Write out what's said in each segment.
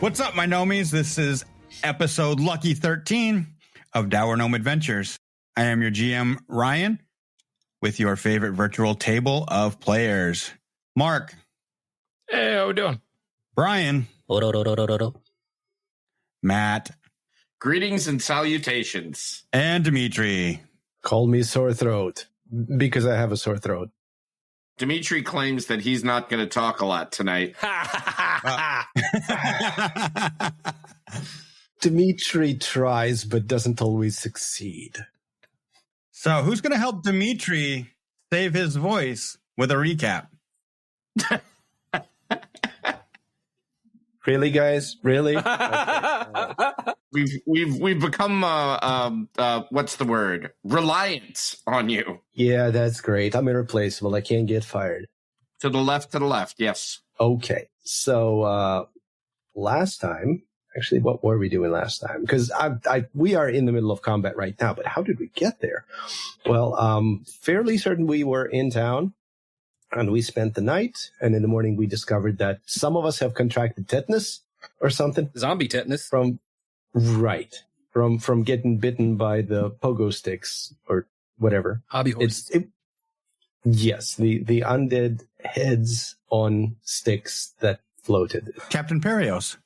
What's up, my gnomies? This is episode Lucky 13 of Dour Gnome Adventures. I am your GM, Ryan, with your favorite virtual table of players. Mark. Hey, how we doing? Brian. Matt. Greetings and salutations. And Dimitri. Call me sore throat, because I have a sore throat. Dimitri claims that he's not going to talk a lot tonight. Dimitri tries, but doesn't always succeed. So who's going to help Dimitri save his voice with a recap? Really, guys? Really? We've become what's the word? Reliant on you. Yeah, that's great. I'm irreplaceable. I can't get fired. To the left, yes. Okay. So last time, actually, what were we doing last time? Because we are in the middle of combat right now, but how did we get there? Well, fairly certain we were in town. And we spent the night, and in the morning we discovered that some of us have contracted tetanus or something. Zombie tetanus. From getting bitten by the pogo sticks or whatever. Hobby horse. Yes, the undead heads on sticks that floated. Captain Perios.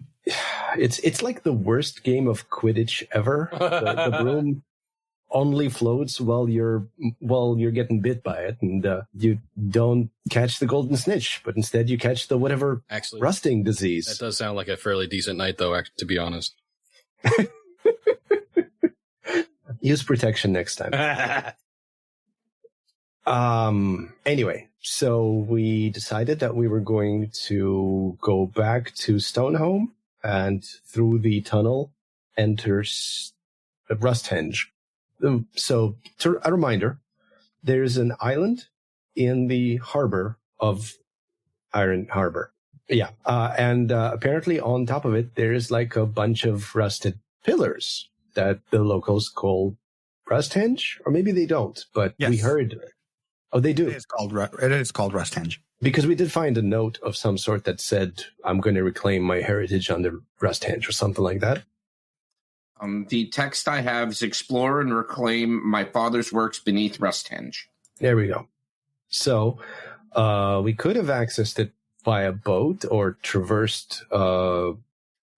It's like the worst game of Quidditch ever. The broom only floats while you're getting bit by it, and you don't catch the golden snitch, but instead you catch the whatever rusting disease. That does sound like a fairly decent night, though, to be honest. Use protection next time. Anyway, so we decided that we were going to go back to Stonehome and through the tunnel enter Rusthenge. So, a reminder, there's an island in the harbor of Iron Harbor. Yeah. And apparently on top of it, there's like a bunch of rusted pillars that the locals call Rusthenge, or maybe they don't, but yes. We heard. Oh, they do. It is called Rusthenge. Because we did find a note of some sort that said, I'm going to reclaim my heritage under Rusthenge or something like that. The text I have is explore and reclaim my father's works beneath Rusthenge. There we go. So we could have accessed it via boat or traversed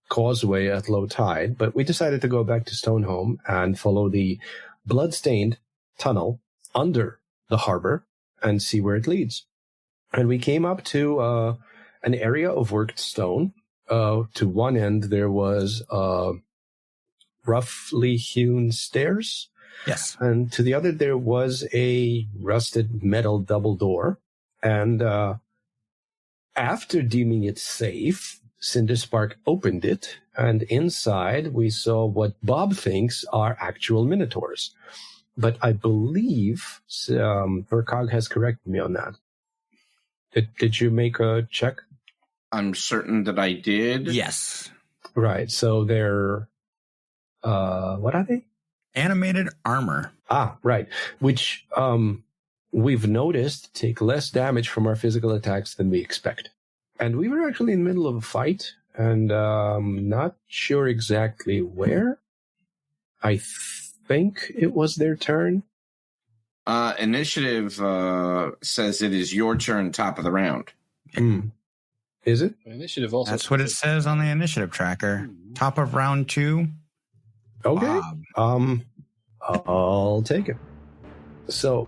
causeway at low tide, but we decided to go back to Stonehome and follow the blood-stained tunnel under the harbor and see where it leads. And we came up to an area of worked stone. To one end, there was roughly hewn stairs. Yes. And to the other, there was a rusted metal double door. And after deeming it safe, Cinderspark opened it. And inside, we saw what Bob thinks are actual minotaurs. But I believe Vercag has corrected me on that. Did you make a check? I'm certain that I did. Yes. Right. So they're... what are they? Animated armor. Ah, right. Which we've noticed take less damage from our physical attacks than we expect. And we were actually in the middle of a fight, and not sure exactly where. I think it was their turn. Initiative says it is your turn, top of the round. Is it? Initiative also. That's what it says on the initiative tracker. Top of round 2. Okay. I'll take it. So,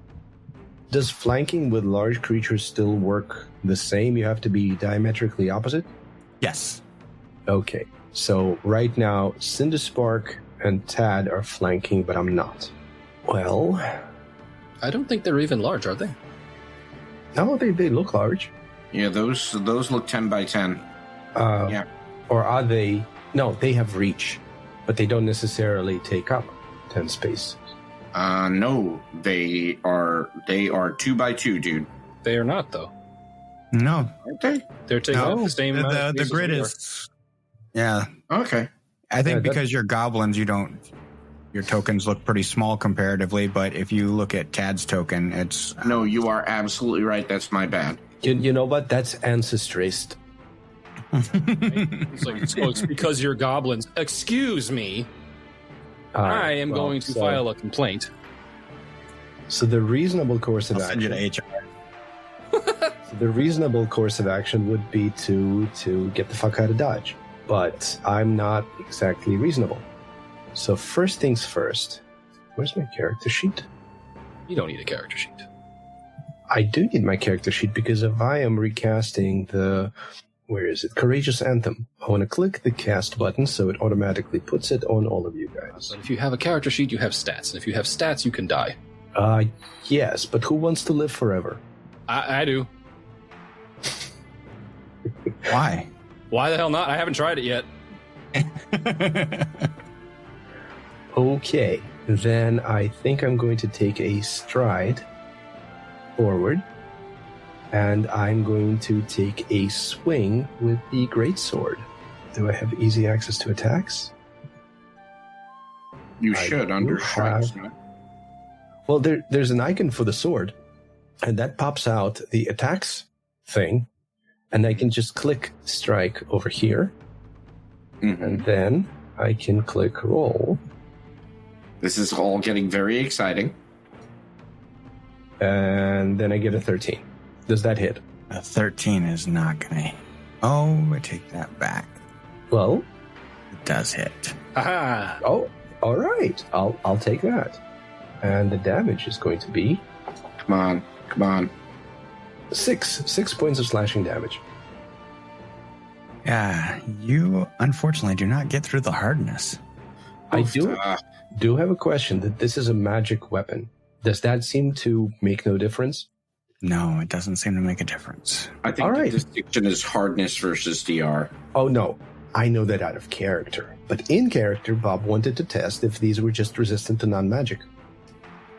does flanking with large creatures still work the same? You have to be diametrically opposite? Yes. Okay. So, right now, Cinderspark and Tad are flanking, but I'm not. Well... I don't think they're even large, are they? No, they look large. Yeah, those look 10 by 10. Yeah. Or are they... No, they have reach, but they don't necessarily take up 10 space. No, they are 2 by 2, dude. They are not, though. No. Aren't they? They're taking up the same amount of the grid is... Yeah. Okay. I think because you're goblins, your tokens look pretty small comparatively, but if you look at Tad's token, it's... No, you are absolutely right. That's my bad. You know what? That's ancestrist. It's because you're goblins. Excuse me. I am going to file a complaint. So the reasonable course of action. Send you to HR. So the reasonable course of action would be to get the fuck out of Dodge. But I'm not exactly reasonable. So first things first. Where's my character sheet? You don't need a character sheet. I do need my character sheet because if I am recasting the... Where is it? Courageous Anthem. I want to click the cast button so it automatically puts it on all of you guys. But if you have a character sheet, you have stats. And if you have stats, you can die. Yes, but who wants to live forever? I do. Why? Why the hell not? I haven't tried it yet. Okay, then I think I'm going to take a stride forward, and I'm going to take a swing with the greatsword. Do I have easy access to attacks? You should under strikes. Well, there's an icon for the sword, and that pops out the attacks thing, and I can just click strike over here, and then I can click roll. This is all getting very exciting. And then I get a 13. Does that hit? A 13 is not going to hit. Oh, I take that back. Well, it does hit. Aha! Oh, all right. I'll take that. And the damage is going to be... Come on. 6 points of slashing damage. Yeah, you unfortunately do not get through the hardness. I do have a question that this is a magic weapon. Does that seem to make no difference? No, it doesn't seem to make a difference. I think the distinction is hardness versus DR. Oh, no. I know that out of character. But in character, Bob wanted to test if these were just resistant to non-magic.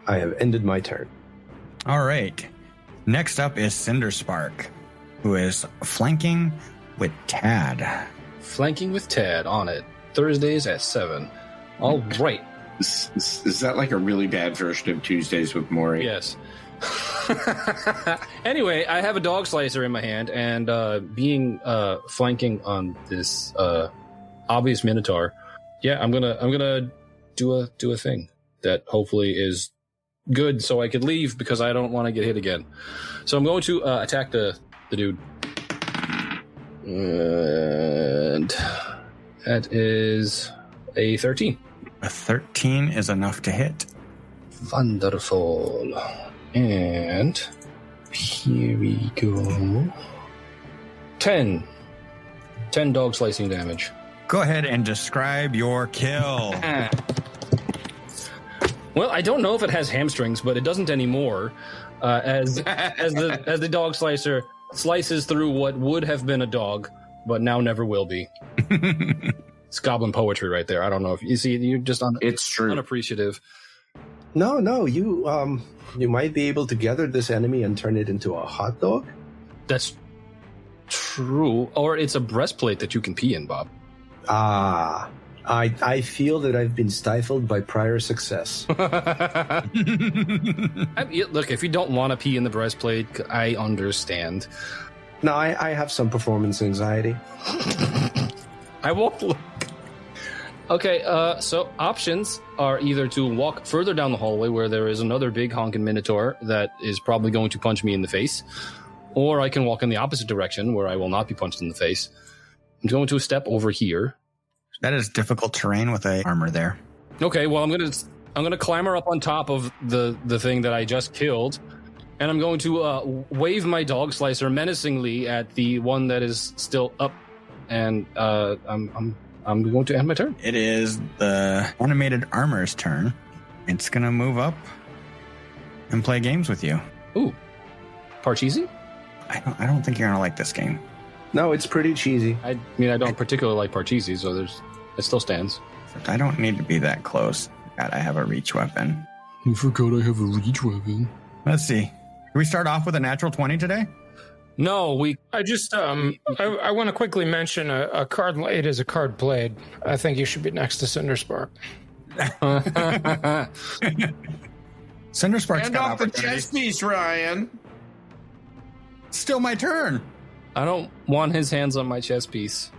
I have ended my turn. All right. Next up is Cinderspark, who is flanking with Tad. Flanking with Tad on it. Thursdays at 7. All right. Is that like a really bad version of Tuesdays with Maury? Yes. Anyway, I have a dog slicer in my hand, and being flanking on this obvious Minotaur, yeah, I'm gonna do a thing that hopefully is good, so I could leave because I don't want to get hit again. So I'm going to attack the dude, and that is a 13. A 13 is enough to hit. Wonderful. And here we go. 10 dog slicing damage. Go ahead and describe your kill. Well, I don't know if it has hamstrings, but it doesn't anymore. As the dog slicer slices through what would have been a dog, but now never will be. It's goblin poetry right there. I don't know if you see. You're just it's true. Unappreciative. No, you might be able to gather this enemy and turn it into a hot dog. That's true. Or it's a breastplate that you can pee in, Bob. I feel that I've been stifled by prior success. Look, if you don't want to pee in the breastplate, I understand. No, I have some performance anxiety. I won't look. Okay, so options are either to walk further down the hallway where there is another big honking Minotaur that is probably going to punch me in the face, or I can walk in the opposite direction where I will not be punched in the face. I'm going to step over here. That is difficult terrain with a armor there. Okay, well I'm gonna clamber up on top of the thing that I just killed, and I'm going to wave my dog slicer menacingly at the one that is still up, and I'm going to end my turn. It is the animated armor's turn. It's going to move up and play games with you. Ooh. Parcheesi? I don't think you're going to like this game. No, it's pretty cheesy. I mean, I don't particularly like Parcheesi, so it still stands. I don't need to be that close. God, I have a reach weapon. You forgot I have a reach weapon. Let's see. Can we start off with a natural 20 today? No, I just, I want to quickly mention a card blade is a card blade. I think you should be next to Cinderspark. Cinderspark's Hand got off the chess piece, Ryan. Still my turn. I don't want his hands on my chess piece.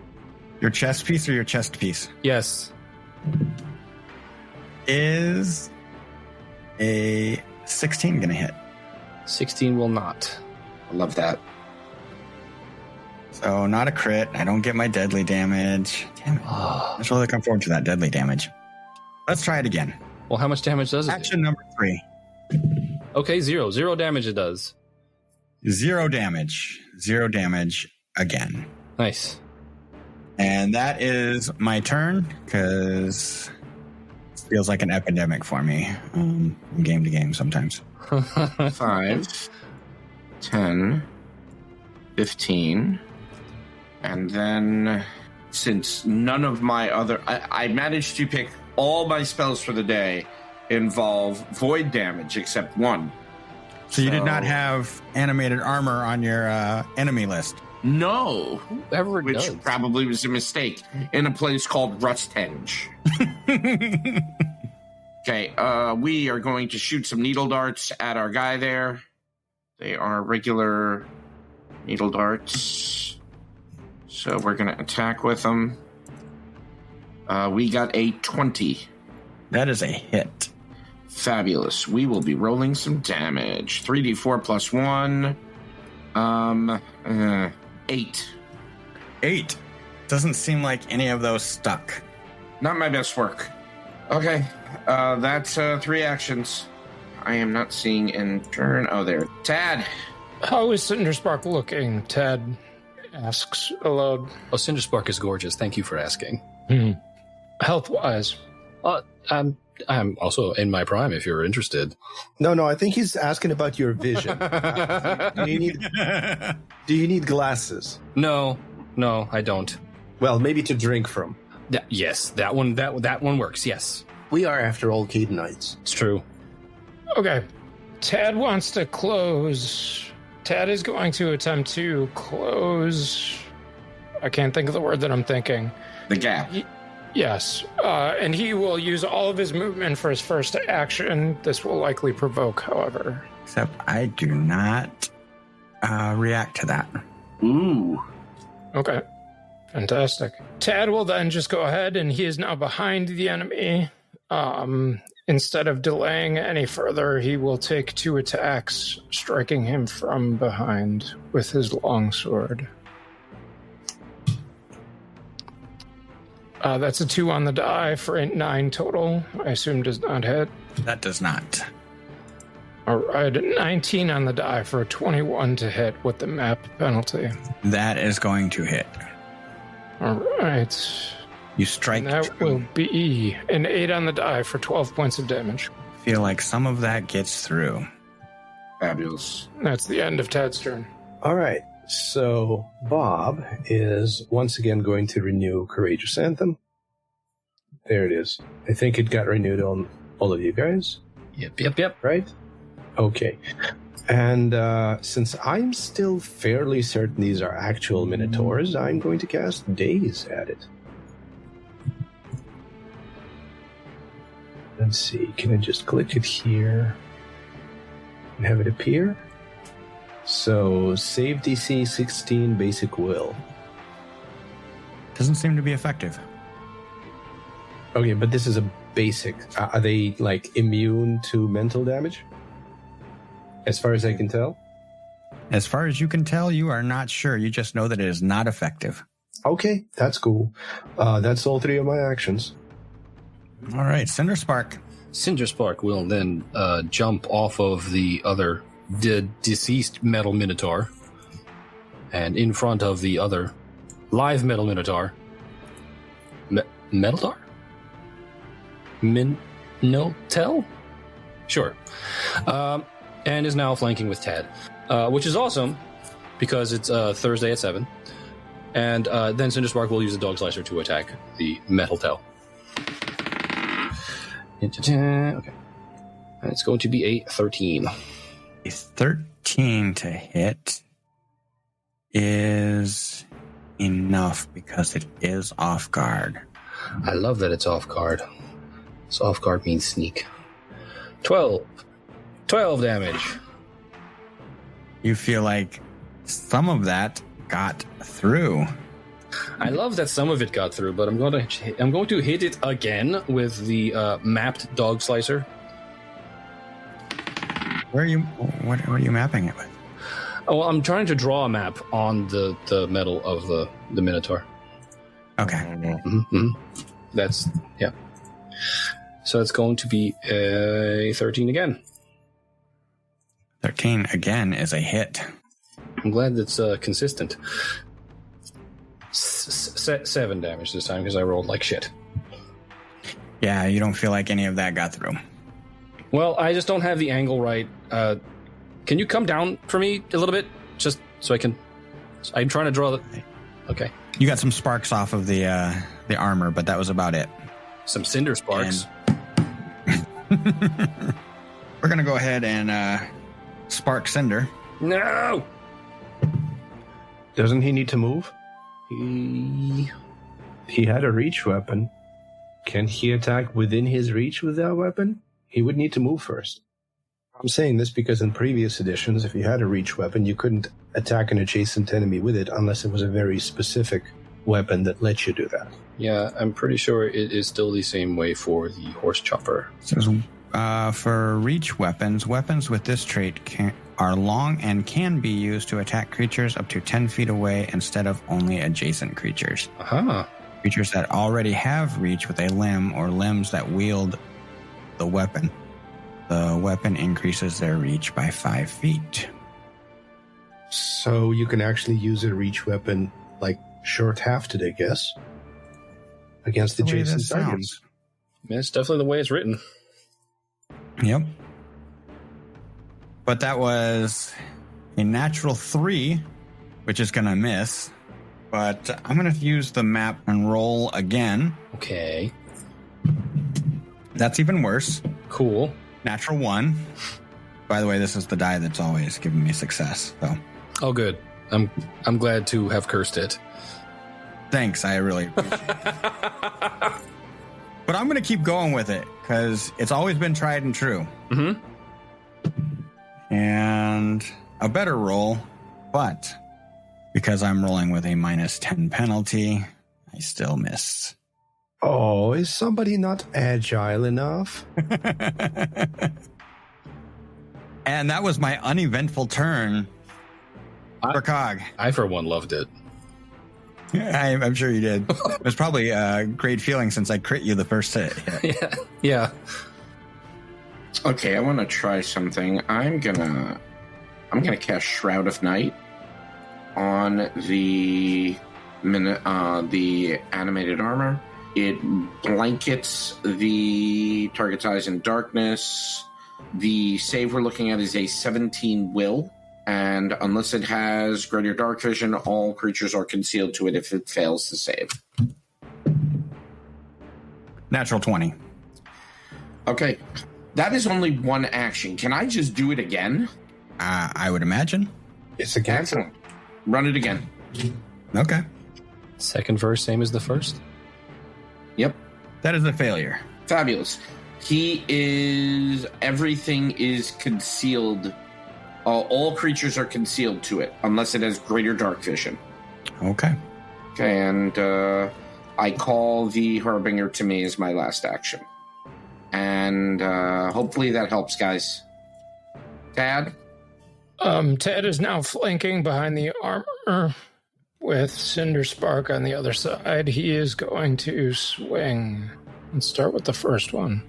Your chest piece or your chest piece? Yes. Is a 16 going to hit? 16 will not. I love that. So not a crit. I don't get my deadly damage. Damn it. I was really looking forward to that deadly damage. Let's try it again. Well, how much damage does it? Action number 3. Okay, 0. 0 damage it does. 0 damage. 0 damage again. Nice. And that is my turn because it feels like an epidemic for me from game to game sometimes. 5, 10, 15. And then, since none of my other... I managed to pick all my spells for the day involve void damage except one. So you did not have animated armor on your enemy list? No. Whoever it Which does. probably was a mistake in a place called Rusthenge. Okay, we are going to shoot some needle darts at our guy there. They are regular needle darts. So we're going to attack with them. We got a 20. That is a hit. Fabulous. We will be rolling some damage. 3d4 plus 1. 8. 8. Doesn't seem like any of those stuck. Not my best work. Okay, that's 3 actions. I am not seeing in turn. Oh, there. Tad. How is Cinderspark looking? Tad asks aloud. Oh, Cinderspark is gorgeous. Thank you for asking. Health-wise. I'm also in my prime if you're interested. No, I think he's asking about your vision. Do you need glasses? No, I don't. Well, maybe to drink from. Yes, that one works, yes. We are, after all, Cadenites. It's true. Okay. Tad wants to close. Tad is going to attempt to close. I can't think of the word that I'm thinking. The gap. Yes. And he will use all of his movement for his first action. This will likely provoke, however. Except I do not react to that. Ooh. Okay. Fantastic. Tad will then just go ahead, and he is now behind the enemy. Instead of delaying any further, he will take 2 attacks, striking him from behind with his longsword. That's a 2 on the die for a 9 total. I assume does not hit. That does not. All right, 19 on the die for a 21 to hit with the map penalty. That is going to hit. All right. You strike. And that will be an 8 on the die for 12 points of damage. Feel like some of that gets through. Fabulous. That's the end of Tad's turn. All right. So Bob is once again going to renew Courageous Anthem. There it is. I think it got renewed on all of you guys. Yep. Right? Okay. And since I'm still fairly certain these are actual Minotaurs, I'm going to cast Daze at it. Let's see. Can I just click it here and have it appear? So, save DC 16, basic will. Doesn't seem to be effective. Okay, but this is a basic. Are they, like, immune to mental damage? As far as I can tell? As far as you can tell, you are not sure. You just know that it is not effective. Okay, that's cool. That's all 3 of my actions. All right, Cinderspark. Cinderspark will then jump off of the other deceased metal minotaur and in front of the other live metal minotaur. Minotaur? Minotel? Sure. And is now flanking with Tad, which is awesome because it's Thursday at 7. And then Cinderspark will use a dog slicer to attack the metal tail. Okay. And it's going to be a 13. A 13 to hit is enough because it is off guard. I love that it's off guard. So off guard means sneak. 12 damage. You feel like some of that got through. I love that some of it got through, but I'm going to hit it again with the mapped dog slicer. What are you mapping it with? Oh, well, I'm trying to draw a map on the metal of the Minotaur. Okay. Mm-hmm. That's, yeah. So it's going to be a 13 again. 13 again is a hit. I'm glad that's consistent. 7 damage this time because I rolled like shit. Yeah, you don't feel like any of that got through. Well, I just don't have the angle right. Can you come down for me a little bit? Just so I can... I'm trying to draw the... Okay. You got some sparks off of the armor, but that was about it. Some Cindersparks. We're going to go ahead and spark Cinder. No! Doesn't he need to move? He had a reach weapon. Can he attack within his reach with that weapon? He would need to move first. I'm saying this because in previous editions, if you had a reach weapon, you couldn't attack an adjacent enemy with it unless it was a very specific weapon that lets you do that. Yeah, I'm pretty sure it is still the same way for the horse chopper. It says, for reach weapons with this trait are long and can be used to attack creatures up to 10 feet away instead of only adjacent creatures. Uh-huh. Creatures that already have reach with a limb or limbs that wield the weapon. The weapon increases their reach by 5 feet. So you can actually use a reach weapon like short-hafted, I guess, against adjacent targets. Yeah, it's definitely the way it's written. Yep. But that was a natural 3, which is going to miss. But I'm going to use the map and roll again. Okay. That's even worse. Cool. Natural 1. By the way, this is the die that's always given me success. So. Oh, good. I'm glad to have cursed it. Thanks. I really appreciate it. But I'm going to keep going with it because it's always been tried and true. Mm-hmm. And a better roll, but because I'm rolling with a -10 penalty, I still missed. Oh, is somebody not agile enough? And that was my uneventful turn. Vercag. I, for one, loved it. I'm sure you did. It was probably a great feeling since I crit you the first hit. Yeah. Okay, I want to try something. I'm gonna cast Shroud of Night on the animated armor. It blankets the target's eyes in darkness. The save we're looking at is a 17 will, and unless it has greater dark vision, all creatures are concealed to it if it fails to save. Natural 20. Okay. That is only one action. Can I just do it again? I would imagine. It's a cancel. Excellent. Run it again. Okay. Second verse, same as the first? Yep. That is a failure. Fabulous. Everything is concealed. All creatures are concealed to it, unless it has greater dark vision. Okay. Okay, and I call the Harbinger to me as my last action. And hopefully that helps, guys. Tad? Tad is now flanking behind the armor with Cinderspark on the other side. He is going to swing. Let's start with the first one.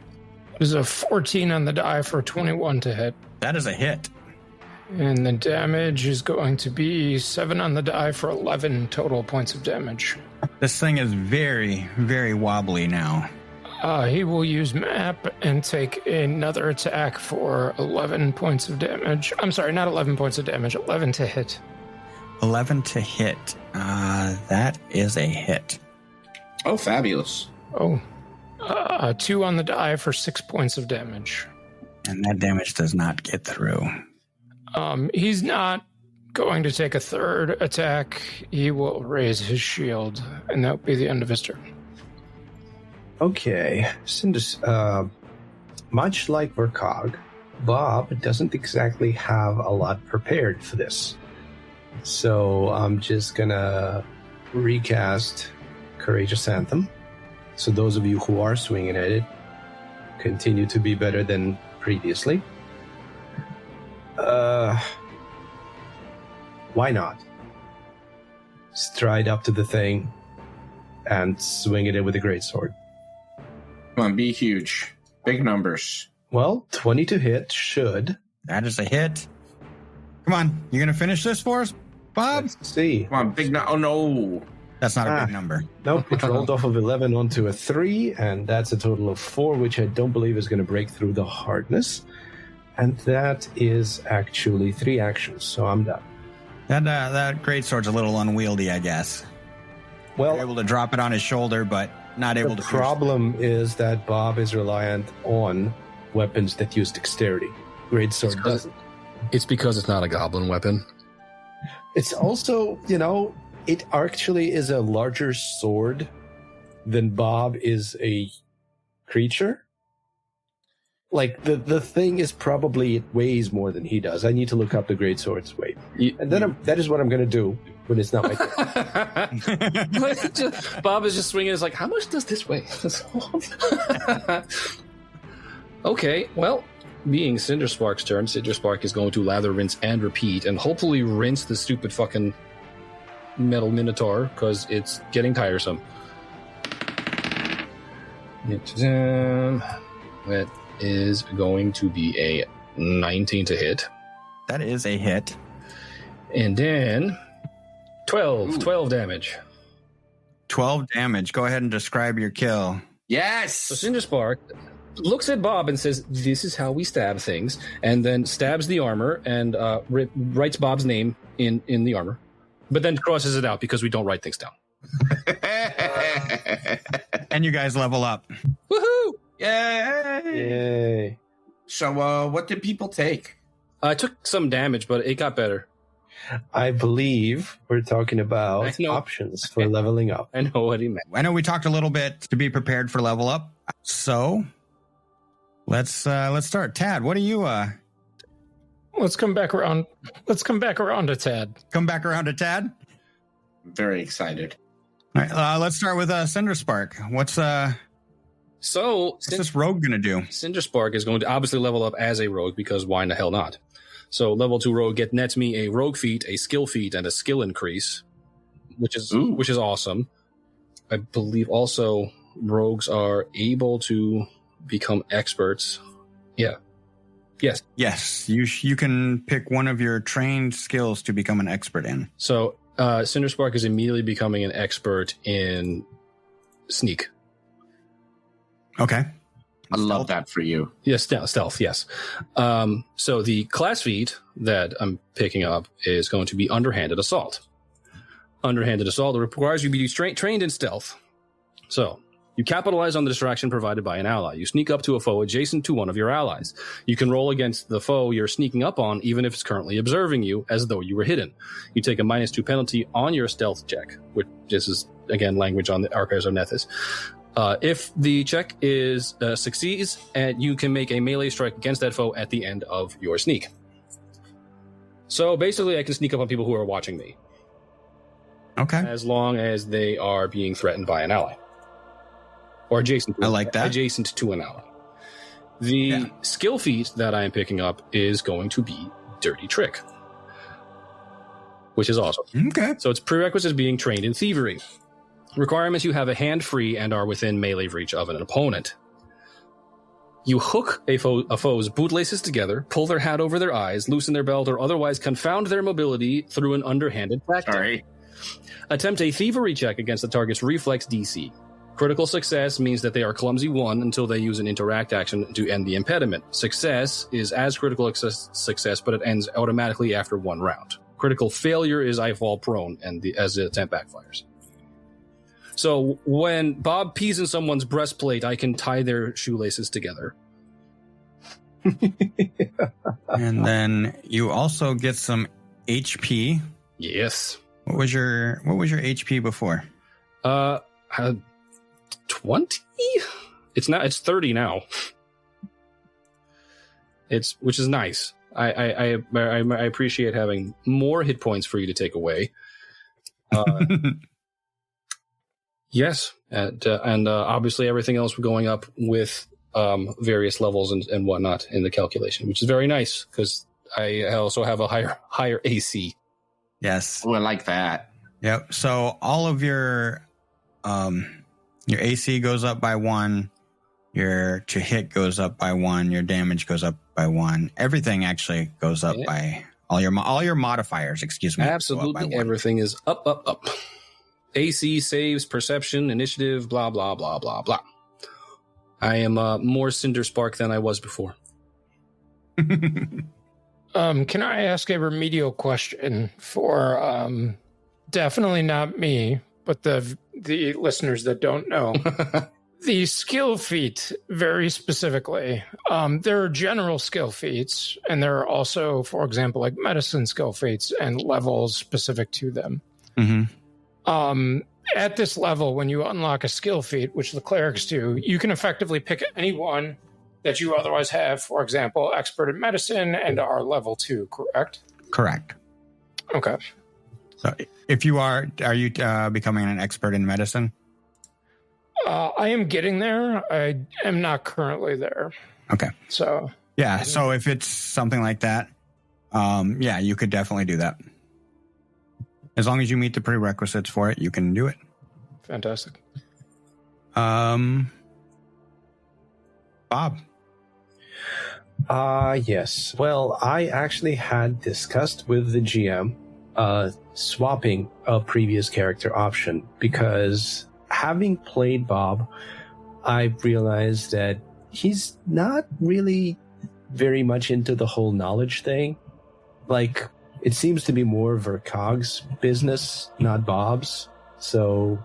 It is a 14 on the die for 21 to hit. That is a hit. And the damage is going to be 7 on the die for 11 total points of damage. This thing is very, very wobbly now. He will use map and take another attack for 11 points of damage. I'm sorry, not 11 points of damage, 11 to hit. 11 to hit. That is a hit. Oh, fabulous. 2 on the die for 6 points of damage. And that damage does not get through. He's not going to take a third attack. He will raise his shield, and that will be the end of his turn. Okay, much like Vercag, Bob doesn't exactly have a lot prepared for this. So I'm just gonna recast Courageous Anthem. So those of you who are swinging at it continue to be better than previously. Why not? Stride up to the thing and swing at it with a greatsword. Come on, be huge. Big numbers. Well, 20 to hit should. That is a hit. Come on, you gonna finish this for us, Bob? Let's see. Come on, big oh no. That's not a big number. Nope, it rolled off of 11 onto a 3, and that's a total of 4, which I don't believe is going to break through the hardness. And that is actually 3 actions, so I'm done. That greatsword's a little unwieldy, I guess. Well, Able to drop it on his shoulder, but not able the to. problem is that Bob is reliant on weapons that use dexterity. Greatsword doesn't. It's because it's not a goblin weapon. It's also, it actually is a larger sword than Bob is a creature. Like, the thing is probably, it weighs more than he does. I need to look up the greatsword's weight. And then that is what I'm going to do when it's not my turn. Bob is just swinging. It's like, how much does this weigh? Okay, well, being Cinderspark's turn, Cinderspark is going to lather, rinse, and repeat, and hopefully rinse the stupid fucking metal minotaur, because it's getting tiresome. That is going to be a 19 to hit. That is a hit. And then 12 damage. 12 damage. Go ahead and describe your kill. Yes. So Cinderspark looks at Bob and says, "This is how we stab things," and then stabs the armor and writes Bob's name in the armor, but then crosses it out because we don't write things down. And you guys level up. Woohoo! Yay! Yay. So, what did people take? I took some damage, but it got better. I believe we're talking about options for leveling up. I know what he meant. I know we talked a little bit to be prepared for level up. So let's start. Tad, what are you Let's come back around. Let's come back around to Tad. come back around to Tad? Very excited. All right, let's start with Cinderspark. What's this rogue gonna do? Cinderspark is going to obviously level up as a rogue, because why in the hell not? So level 2 rogue nets me a rogue feat, a skill feat, and a skill increase, which is awesome. I believe also rogues are able to become experts. Yeah. Yes. Yes, you can pick one of your trained skills to become an expert in. So Cinderspark is immediately becoming an expert in sneak. Okay. I love that for you. Yes, stealth, yes. So the class feat that I'm picking up is going to be Underhanded Assault. Underhanded Assault requires you to be trained in stealth. So you capitalize on the distraction provided by an ally. You sneak up to a foe adjacent to one of your allies. You can roll against the foe you're sneaking up on, even if it's currently observing you, as though you were hidden. You take a -2 penalty on your stealth check, which this is, again, language on the Archives of Nethys. If the check is succeeds, and you can make a melee strike against that foe at the end of your sneak. So basically, I can sneak up on people who are watching me. Okay. As long as they are being threatened by an ally. Or adjacent to, I like that. Adjacent to an ally. The skill feat that I am picking up is going to be Dirty Trick, which is awesome. Okay. So it's prerequisites being trained in thievery. Requirements: you have a hand free and are within melee reach of an opponent. You hook a foe's bootlaces together, pull their hat over their eyes, loosen their belt, or otherwise confound their mobility through an underhanded tactic. Sorry. Attempt a thievery check against the target's reflex DC. Critical success means that they are clumsy 1 until they use an interact action to end the impediment. Success is as critical success, but it ends automatically after 1 round. Critical failure is I fall prone and as the attempt backfires. So when Bob pees in someone's breastplate, I can tie their shoelaces together. And then you also get some HP. Yes. What was your HP before? 20? It's 30 now. Which is nice. I appreciate having more hit points for you to take away. Yes, and obviously everything else going up with various levels and whatnot in the calculation, which is very nice because I also have a higher AC. Yes. Oh, I like that. Yep. So all of your AC goes up by 1. Your to hit goes up by 1. Your damage goes up by 1. Everything actually goes up by all your modifiers. Excuse me. Absolutely, everything is up. AC, saves, perception, initiative, blah blah blah blah blah. I am more Cinderspark than I was before. Can I ask a remedial question for definitely not me, but the listeners that don't know? The skill feat, very specifically. There are general skill feats, and there are also, for example, like medicine skill feats and levels specific to them. Mm-hmm. At this level, when you unlock a skill feat, which the clerics do, you can effectively pick any one that you otherwise have. For example, expert in medicine and are level 2, correct? Correct. Okay. So if you are you becoming an expert in medicine? I am getting there. I am not currently there. Okay. So yeah. So if it's something like that, yeah, you could definitely do that. As long as you meet the prerequisites for it, you can do it. Fantastic. Bob. Yes. Well, I actually had discussed with the GM swapping a previous character option because having played Bob, I realized that he's not really very much into the whole knowledge thing. Like, it seems to be more Vercag's business, not Bob's. So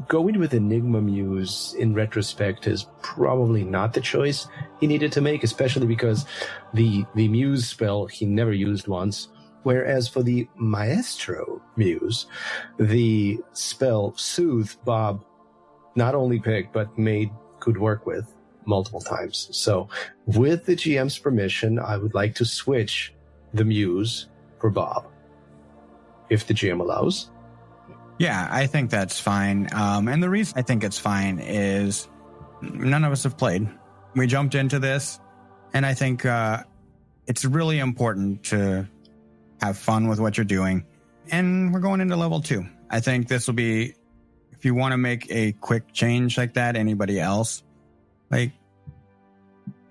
going with Enigma Muse in retrospect is probably not the choice he needed to make, especially because the Muse spell he never used once. Whereas for the Maestro Muse, the spell Soothe, Bob not only picked, but made good work with multiple times. So with the GM's permission, I would like to switch the Muse for Bob, if the GM allows. Yeah, I think that's fine. And the reason I think it's fine is none of us have played. We jumped into this, and I think it's really important to have fun with what you're doing. And we're going into level 2. I think this will be, if you want to make a quick change like that, anybody else, like,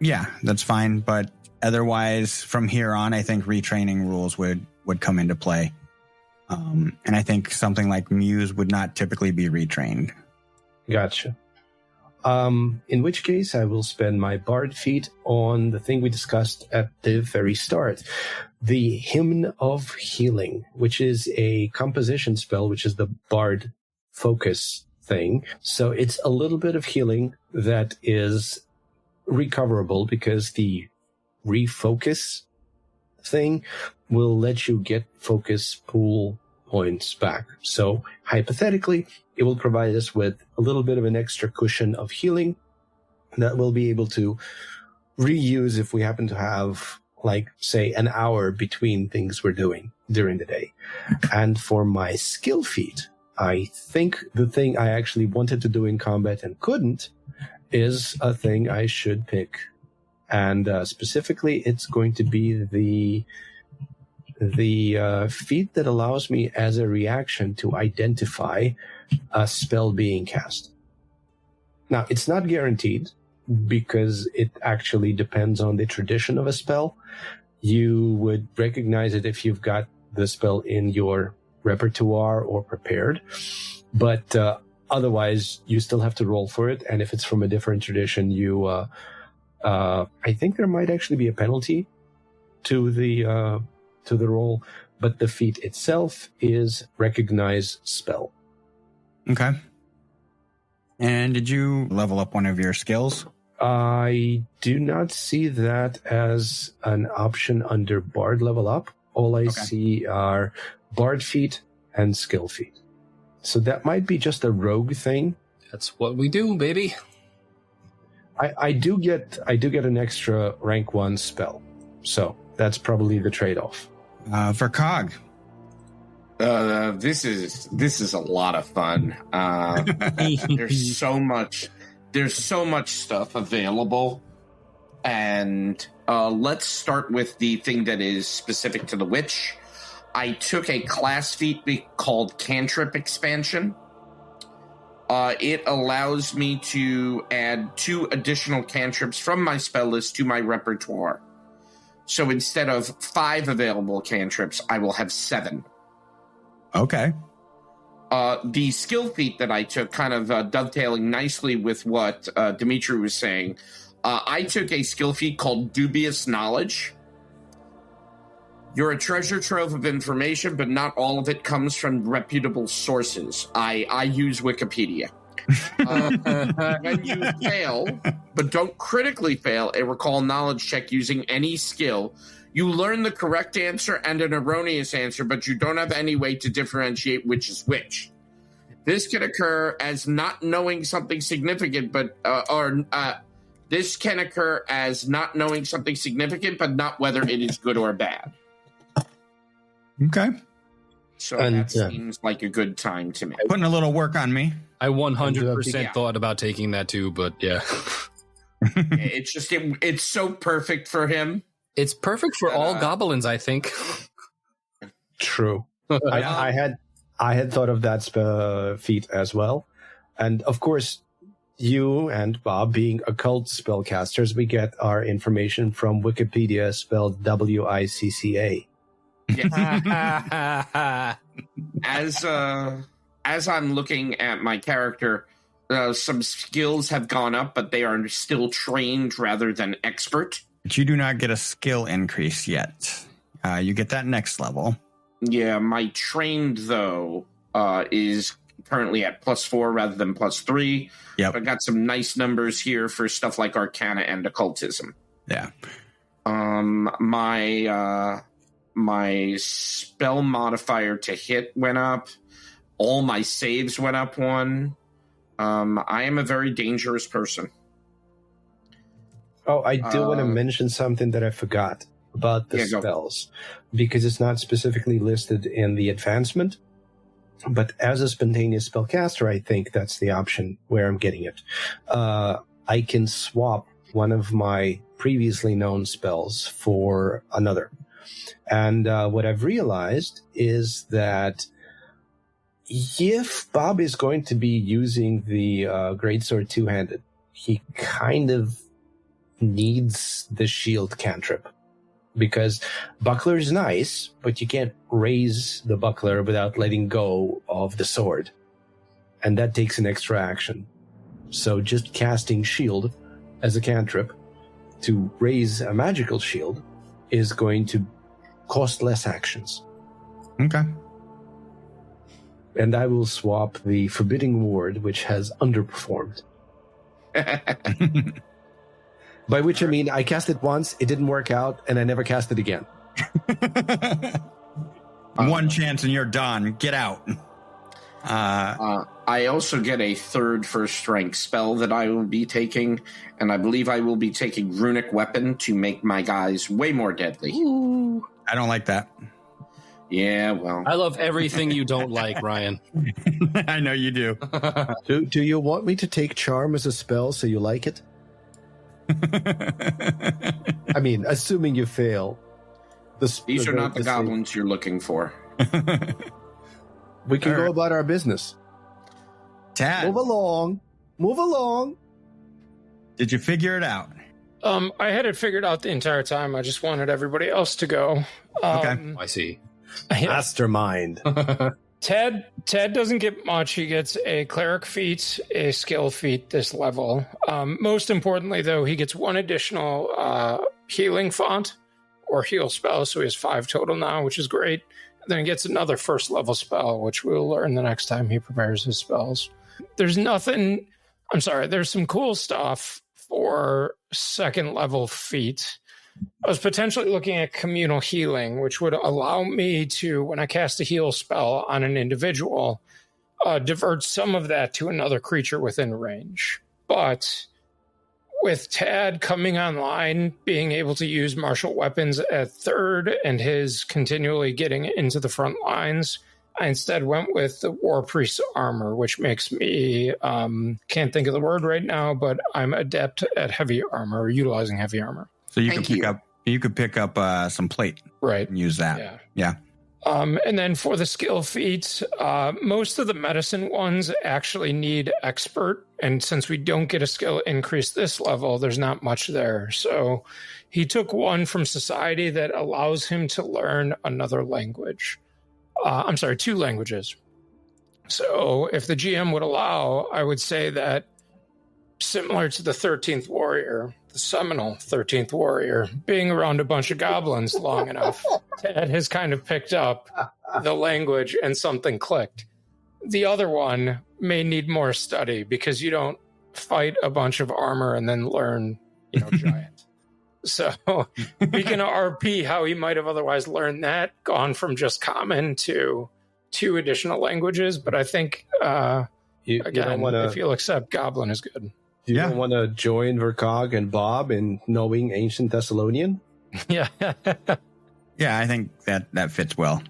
yeah, that's fine. But otherwise, from here on, I think retraining rules would come into play. And I think something like Muse would not typically be retrained. Gotcha. In which case, I will spend my Bard feat on the thing we discussed at the very start. The Hymn of Healing, which is a composition spell, which is the Bard focus thing. So it's a little bit of healing that is recoverable because the refocus thing will let you get focus pool points back. So hypothetically, it will provide us with a little bit of an extra cushion of healing that we'll be able to reuse if we happen to have, like, say, an hour between things we're doing during the day. And for my skill feat, I think the thing I actually wanted to do in combat and couldn't is a thing I should pick. And specifically, it's going to be the feat that allows me as a reaction to identify a spell being cast. Now, it's not guaranteed because it actually depends on the tradition of a spell. You would recognize it if you've got the spell in your repertoire or prepared, but otherwise you still have to roll for it. And if it's from a different tradition, you I think there might actually be a penalty to the roll, but the feat itself is recognize spell. Okay. And did you level up one of your skills? I do not see that as an option under Bard level up. All I see are Bard feat and skill feat. So that might be just a rogue thing. That's what we do, baby. I do get an extra rank 1 spell. So that's probably the trade-off. Vercag. This is a lot of fun. There's so much stuff available, and let's start with the thing that is specific to the witch. I took a class feat called Cantrip Expansion. It allows me to add 2 additional cantrips from my spell list to my repertoire. So instead of 5 available cantrips, I will have 7. Okay. The skill feat that I took, kind of dovetailing nicely with what Dimitri was saying, I took a skill feat called Dubious Knowledge. You're a treasure trove of information, but not all of it comes from reputable sources. I use Wikipedia. When you fail, but don't critically fail, a recall knowledge check using any skill, you learn the correct answer and an erroneous answer, but you don't have any way to differentiate which is which. This can occur as not knowing something significant, this can occur as not knowing something significant, but not whether it is good or bad. Okay. So that seems like a good time to me. Putting a little work on me. I 100% thought about taking that too, but yeah. It's just, it's so perfect for him. It's perfect for all goblins, I think. True. I had thought of that feat as well. And of course, you and Bob being occult spellcasters, we get our information from Wikipedia, spelled WICCA. Yeah. As I'm looking at my character, some skills have gone up, but they are still trained rather than expert. But you do not get a skill increase yet. You get that next level. Yeah, my trained, though, is currently at +4 rather than +3. Yep. I got some nice numbers here for stuff like Arcana and Occultism. Yeah. My spell modifier to hit went up. All my saves went up 1. I am a very dangerous person. Oh, I do want to mention something that I forgot about the spells, because it's not specifically listed in the advancement. But as a spontaneous spellcaster, I think that's the option where I'm getting it. I can swap one of my previously known spells for another. And what I've realized is that if Bob is going to be using the Greatsword two-handed, he kind of needs the shield cantrip. Because buckler is nice, but you can't raise the buckler without letting go of the sword. And that takes an extra action. So just casting shield as a cantrip to raise a magical shield is going to cost less actions. Okay. And I will swap the Forbidding Ward, which has underperformed. By which I mean, I cast it once, it didn't work out, and I never cast it again. One chance and you're done. Get out. I also get a 3rd first strength spell that I will be taking, and I believe I will be taking Runic Weapon to make my guys way more deadly. Ooh. I don't like that. Yeah, well. I love everything you don't like, Ryan. I know you do. Do you want me to take Charm as a spell so you like it? I mean, assuming you fail. These are not the goblins you're looking for. We can go about our business. Tad. Move along. Did you figure it out? I had it figured out the entire time. I just wanted everybody else to go. Okay. I see. Mastermind. Ted doesn't get much. He gets a cleric feat, a skill feat this level. Most importantly, though, he gets 1 additional healing font or heal spell, so he has 5 total now, which is great. And then he gets another first level spell, which we'll learn the next time he prepares his spells. There's some cool stuff for 2nd level feat. I was potentially looking at communal healing, which would allow me to, when I cast a heal spell on an individual, divert some of that to another creature within range. But with Tad coming online, being able to use martial weapons at third and his continually getting into the front lines, I instead went with the War Priest's armor, which makes me, can't think of the word right now, but I'm adept at heavy armor, utilizing heavy armor. So you could pick up some plate. Right. And use that. Yeah. And then for the skill feats, most of the medicine ones actually need expert. And since we don't get a skill increase this level, there's not much there. So he took one from society that allows him to learn another language. Two languages. So if the GM would allow, I would say that similar to the 13th Warrior, the Seminole 13th Warrior, being around a bunch of goblins long enough, Ted has kind of picked up the language and something clicked. The other one may need more study because you don't fight a bunch of armor and then learn, giant. So we can RP how he might have otherwise learned that, gone from just common to 2 additional languages. But I think, if you'll accept, Goblin is good. You don't want to join Vercag and Bob in knowing ancient Thessalonian? Yeah. Yeah, I think that fits well.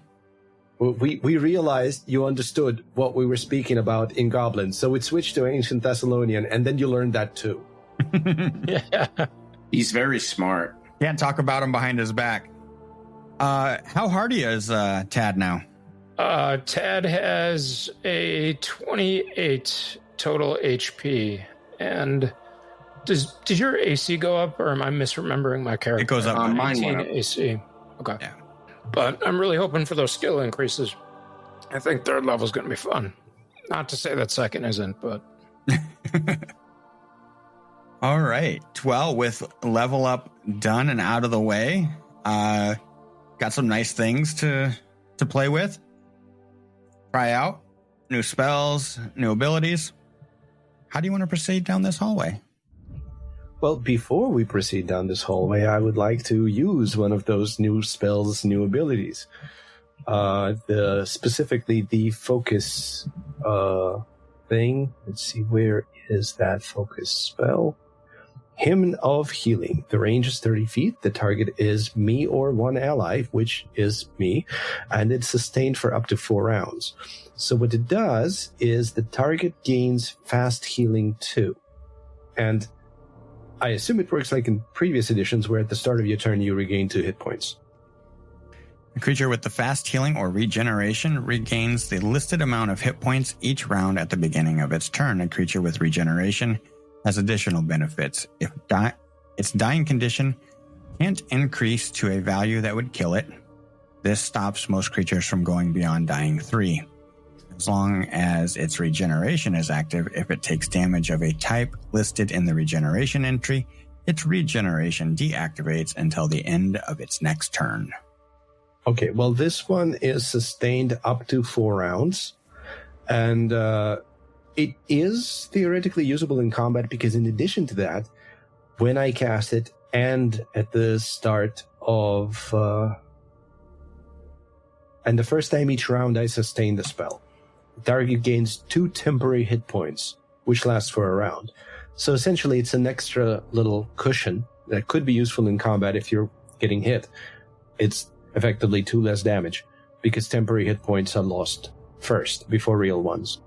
We realized you understood what we were speaking about in Goblin, so it switched to ancient Thessalonian, and then you learned that too. Yeah. He's very smart. Can't talk about him behind his back. How hardy is Tad now? Tad has a 28 total HP. And did your AC go up, or am I misremembering my character? It goes up. Mine went up. AC. Okay. Yeah. But I'm really hoping for those skill increases. I think third level is going to be fun. Not to say that second isn't, but... All right. Well, with level up done and out of the way, got some nice things to play with. Try out. New spells, new abilities. How do you want to proceed down this hallway? Well, before we proceed down this hallway, I would like to use one of those new spells, new abilities. Specifically the focus thing. Let's see, where is that focus spell? Hymn of Healing. The range is 30 feet. The target is me or one ally, which is me, and it's sustained for up to 4 rounds. So what it does is the target gains fast healing 2. And I assume it works like in previous editions where at the start of your turn you regain 2 hit points. A creature with the fast healing or regeneration regains the listed amount of hit points each round at the beginning of its turn. A creature with regeneration has additional benefits. If its dying condition can't increase to a value that would kill it, this stops most creatures from going beyond dying 3. As long as its regeneration is active, if it takes damage of a type listed in the regeneration entry, its regeneration deactivates until the end of its next turn. Okay, well, this one is sustained up to 4 rounds, and it is theoretically usable in combat because in addition to that, when I cast it and at the start of... and the first time each round I sustain the spell. The target gains 2 temporary hit points, which lasts for a round. So essentially it's an extra little cushion that could be useful in combat if you're getting hit. It's effectively 2 less damage because temporary hit points are lost first before real ones.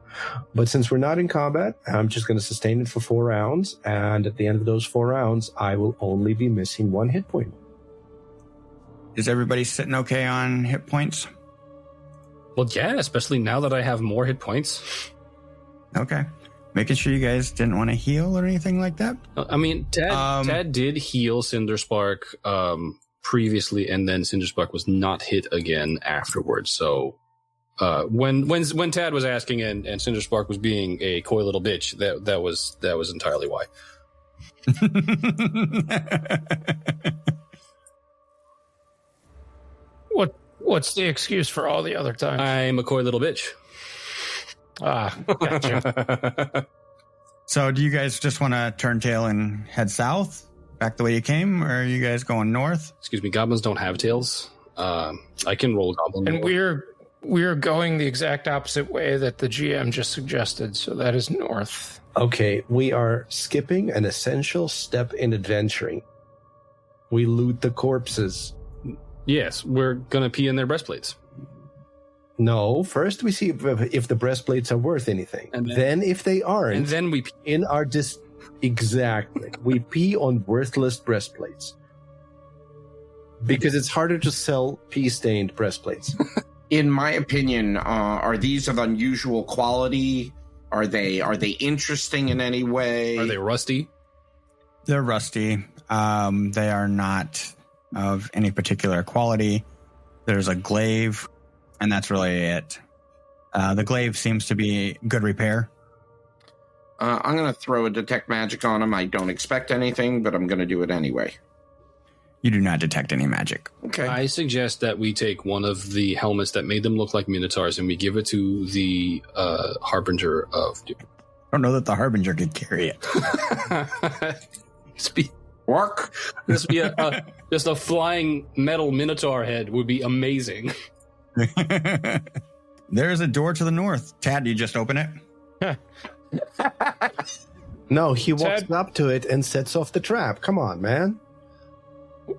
But since we're not in combat, I'm just going to sustain it for 4 rounds, and at the end of those 4 rounds, I will only be missing 1 hit point. Is everybody sitting okay on hit points? Well, yeah, especially now that I have more hit points. Okay. Making sure you guys didn't want to heal or anything like that? I mean, Tad did heal Cinderspark previously, and then Cinderspark was not hit again afterwards, so... when Tad was asking and Cinderspark was being a coy little bitch, that was entirely why. What's the excuse for all the other times? I'm a coy little bitch. Gotcha. So do you guys just want to turn tail and head south, back the way you came, or are you guys going north? Excuse me, goblins don't have tails. I can roll goblin. And we're We're going the exact opposite way that the GM just suggested, so that is north. Okay, we are skipping an essential step in adventuring. We loot the corpses. Yes, we're gonna pee in their breastplates. No, first we see if the breastplates are worth anything. And then if they aren't, And then we pee. in our exactly. We pee on worthless breastplates. Because it's harder to sell pee-stained breastplates. In my opinion, are these of unusual quality? Are they interesting in any way? Are they rusty? They're rusty. They are not of any particular quality. There's a glaive, and that's really it. The glaive seems to be good repair. I'm going to throw a detect magic on them. I don't expect anything, but I'm going to do it anyway. You do not detect any magic. Okay. I suggest that we take one of the helmets that made them look like Minotaurs and we give it to the Harbinger of Doom. I don't know that the Harbinger could carry it. Work. This be just a flying metal Minotaur head would be amazing. There's a door to the north. Tad, do you just open it? No, he walks Ted? up to it and sets off the trap. Come on, man.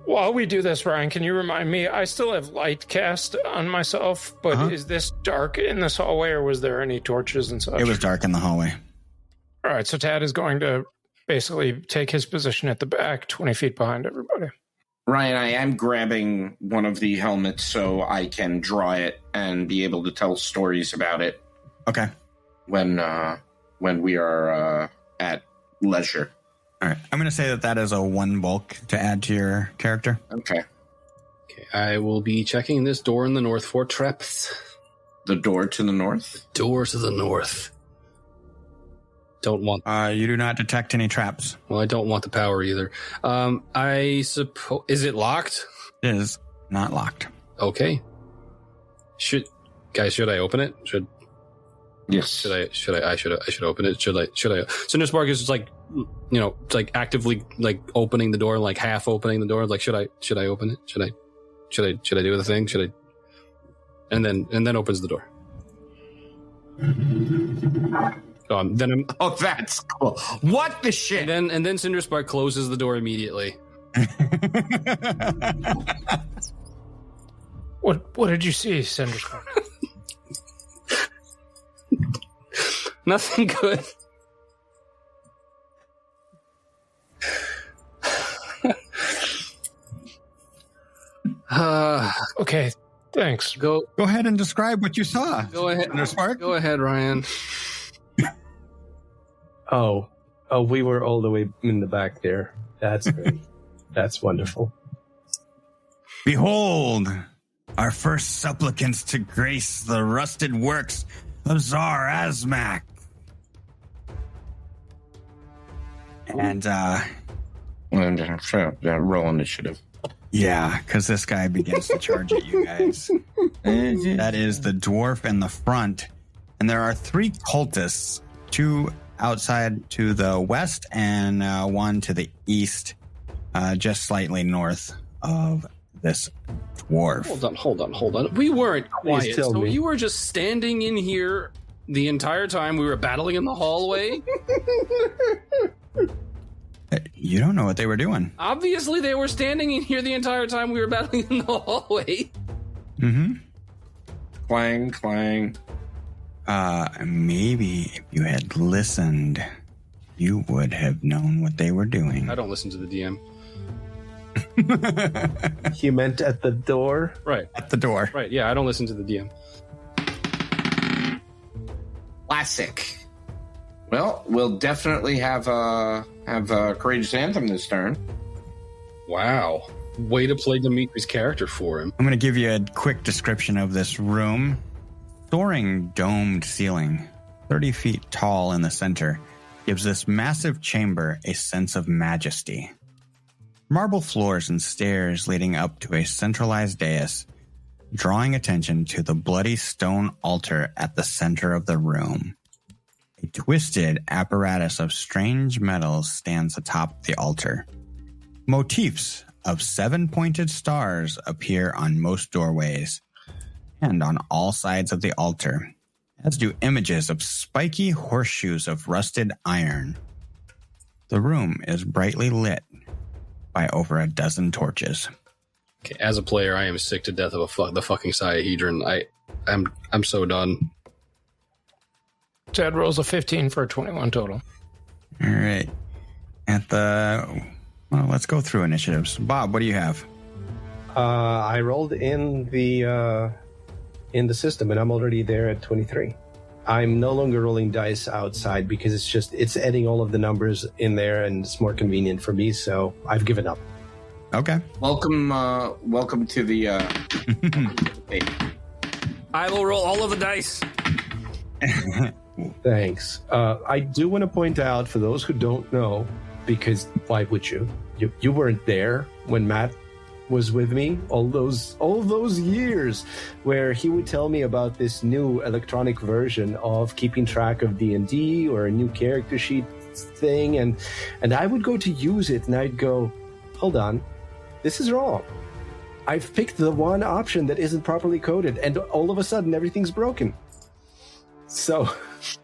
While we do this, Ryan, can you remind me? I still have light cast on myself, but is this dark in this hallway, or was there any torches and such? It was dark in the hallway. All right, so Tad is going to basically take his position at the back, 20 feet behind everybody. Ryan, I am grabbing one of the helmets so I can draw it and be able to tell stories about it. Okay. When we are at leisure. All right. I'm going to say that is a 1 bulk to add to your character. Okay. Okay, I will be checking this door in the north for traps. The door to the north? Door to the north. Don't want. You do not detect any traps. Well, I don't want the power either. I suppose. Is it locked? It is not locked. Okay. Should I open it? Yes. Should I open it? Should I? Cinderspark is just like, it's like actively like opening the door, like half opening the door. Like, should I open it? Should I do the thing? Should I? And then opens the door. Oh, that's cool. What the shit? And then Cinderspark closes the door immediately. What did you see, Cinderspark? Nothing good. Okay, thanks. Go ahead and describe what you saw. Go ahead, Cinderspark. Go ahead, Ryan. Oh, we were all the way in the back there. That's great. That's wonderful. Behold, our first supplicants to grace the rusted works of Tsar Azmak. And, roll initiative. yeah, because this guy begins to charge at you guys. That is the dwarf in the front. And there are 3 cultists, 2 outside to the west and 1 to the east, just slightly north of this dwarf. Hold on. We weren't quiet. tell So me. you were just standing in here the entire time we were battling in the hallway? You don't know what they were doing. Obviously, they were standing in here the entire time we were battling in the hallway. Mm-hmm. Clang, clang. Maybe if you had listened, you would have known what they were doing. I don't listen to the DM. He meant at the door. Right. At the door. Right. Yeah, I don't listen to the DM. Classic. Well, we'll definitely have a courageous anthem this turn. Wow. Way to play Dimitri's character for him. I'm going to give you a quick description of this room. Soaring domed ceiling, 30 feet tall in the center, gives this massive chamber a sense of majesty. Marble floors and stairs leading up to a centralized dais, drawing attention to the bloody stone altar at the center of the room. A twisted apparatus of strange metals stands atop the altar. Motifs of 7-pointed stars appear on most doorways. and on all sides of the altar, as do images of spiky horseshoes of rusted iron. The room is brightly lit by over a dozen torches. Okay, as a player, I am sick to death of the fucking Cyahedron. I'm so done. Ted rolls a 15 for a 21 total. All right. Let's go through initiatives. Bob, what do you have? I rolled in the system, and I'm already there at 23. I'm no longer rolling dice outside because it's adding all of the numbers in there, and it's more convenient for me. So I've given up. Okay. Welcome to the. I will roll all of the dice. Thanks. I do want to point out, for those who don't know, because why would you? You weren't there when Matt was with me all those years, where he would tell me about this new electronic version of keeping track of D&D or a new character sheet thing, and I would go to use it, and I'd go, hold on, this is wrong. I've picked the one option that isn't properly coded, and all of a sudden everything's broken. So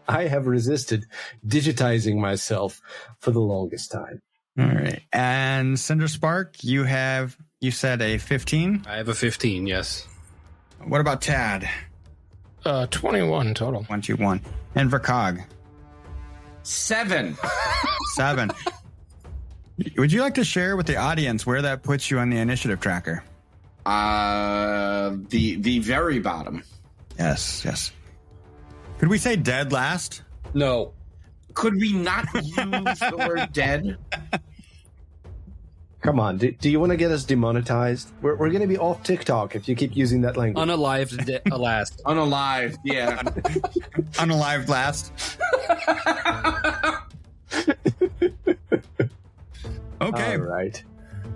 I have resisted digitizing myself for the longest time. All right. And Cinderspark, you said a 15? I have a 15, yes. What about Tad? 21 total. 121. And Vercag? 7. 7. Would you like to share with the audience where that puts you on the initiative tracker? The very bottom. Yes. Could we say dead last? No. Could we not use the word dead? Come on, do you want to get us demonetized? We're going to be off TikTok if you keep using that language. Unalived last. Unalive, yeah. Unalived last. Okay. All right.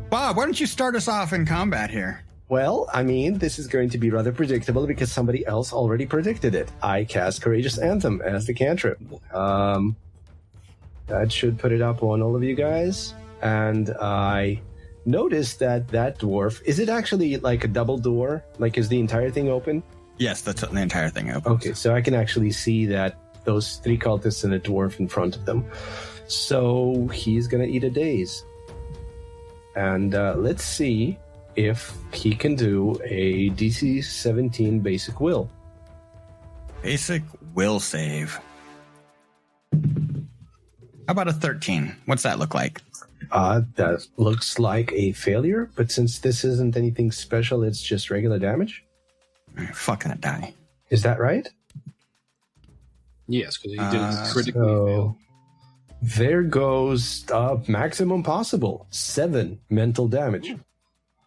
Bob, why don't you start us off in combat here? Well, I mean, this is going to be rather predictable because somebody else already predicted it. I cast Courageous Anthem as the cantrip. That should put it up on all of you guys. And I noticed that dwarf, is it actually like a double door? Like, is the entire thing open? Yes, that's the entire thing open. Okay, so I can actually see that those 3 cultists and a dwarf in front of them. So he's going to eat a daze. And let's see if he can do a DC 17 basic will. Basic will save. How about a 13? What's that look like? That looks like a failure, but since this isn't anything special, it's just regular damage. Fuck that die. Is that right? Yes, because he did critically So fail. there goes maximum possible 7 mental damage.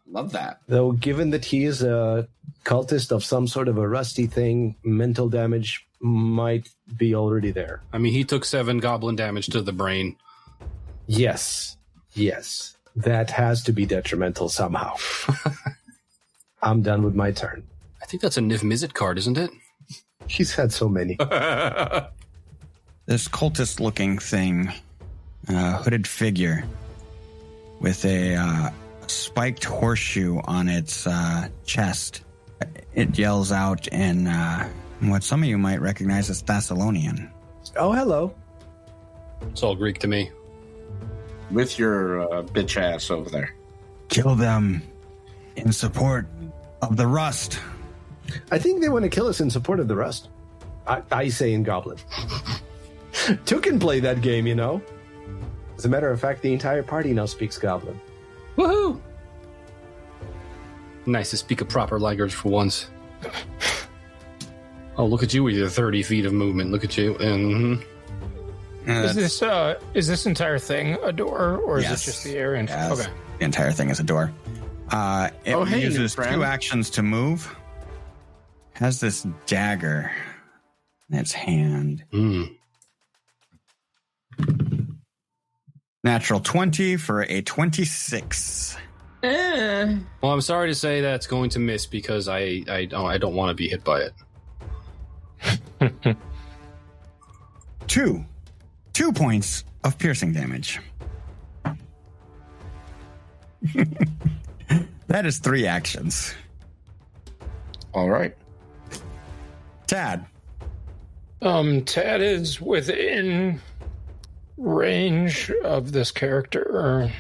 Love that. Though, given that he is a cultist of some sort of a rusty thing, mental damage might be already there. I mean, he took 7 goblin damage to the brain. Yes. That has to be detrimental somehow. I'm done with my turn. I think that's a Niv Mizzet card, isn't it? He's had so many. This cultist-looking thing, hooded figure with a spiked horseshoe on its chest. It yells out in what some of you might recognize as Thessalonian. Oh, hello. It's all Greek to me. With your bitch ass over there. Kill them in support of the Rust. I think they want to kill us in support of the Rust. I say in Goblin. Two can play that game, you know. As a matter of fact, the entire party now speaks Goblin. Woohoo! Nice to speak a proper language for once. Oh, look at you with your 30 feet of movement. Look at you. Mm-hmm. Is this entire thing a door, or is Yes. it just the area? Yes. Okay. The entire thing is a door. It hey, uses new 2 friend. actions to move. Has this dagger in its hand. Natural 20 for a 26. Well, I'm sorry to say that's going to miss because I don't want to be hit by it. 2 points of piercing damage. That is 3 actions. All right. Tad. Tad is within range of this character.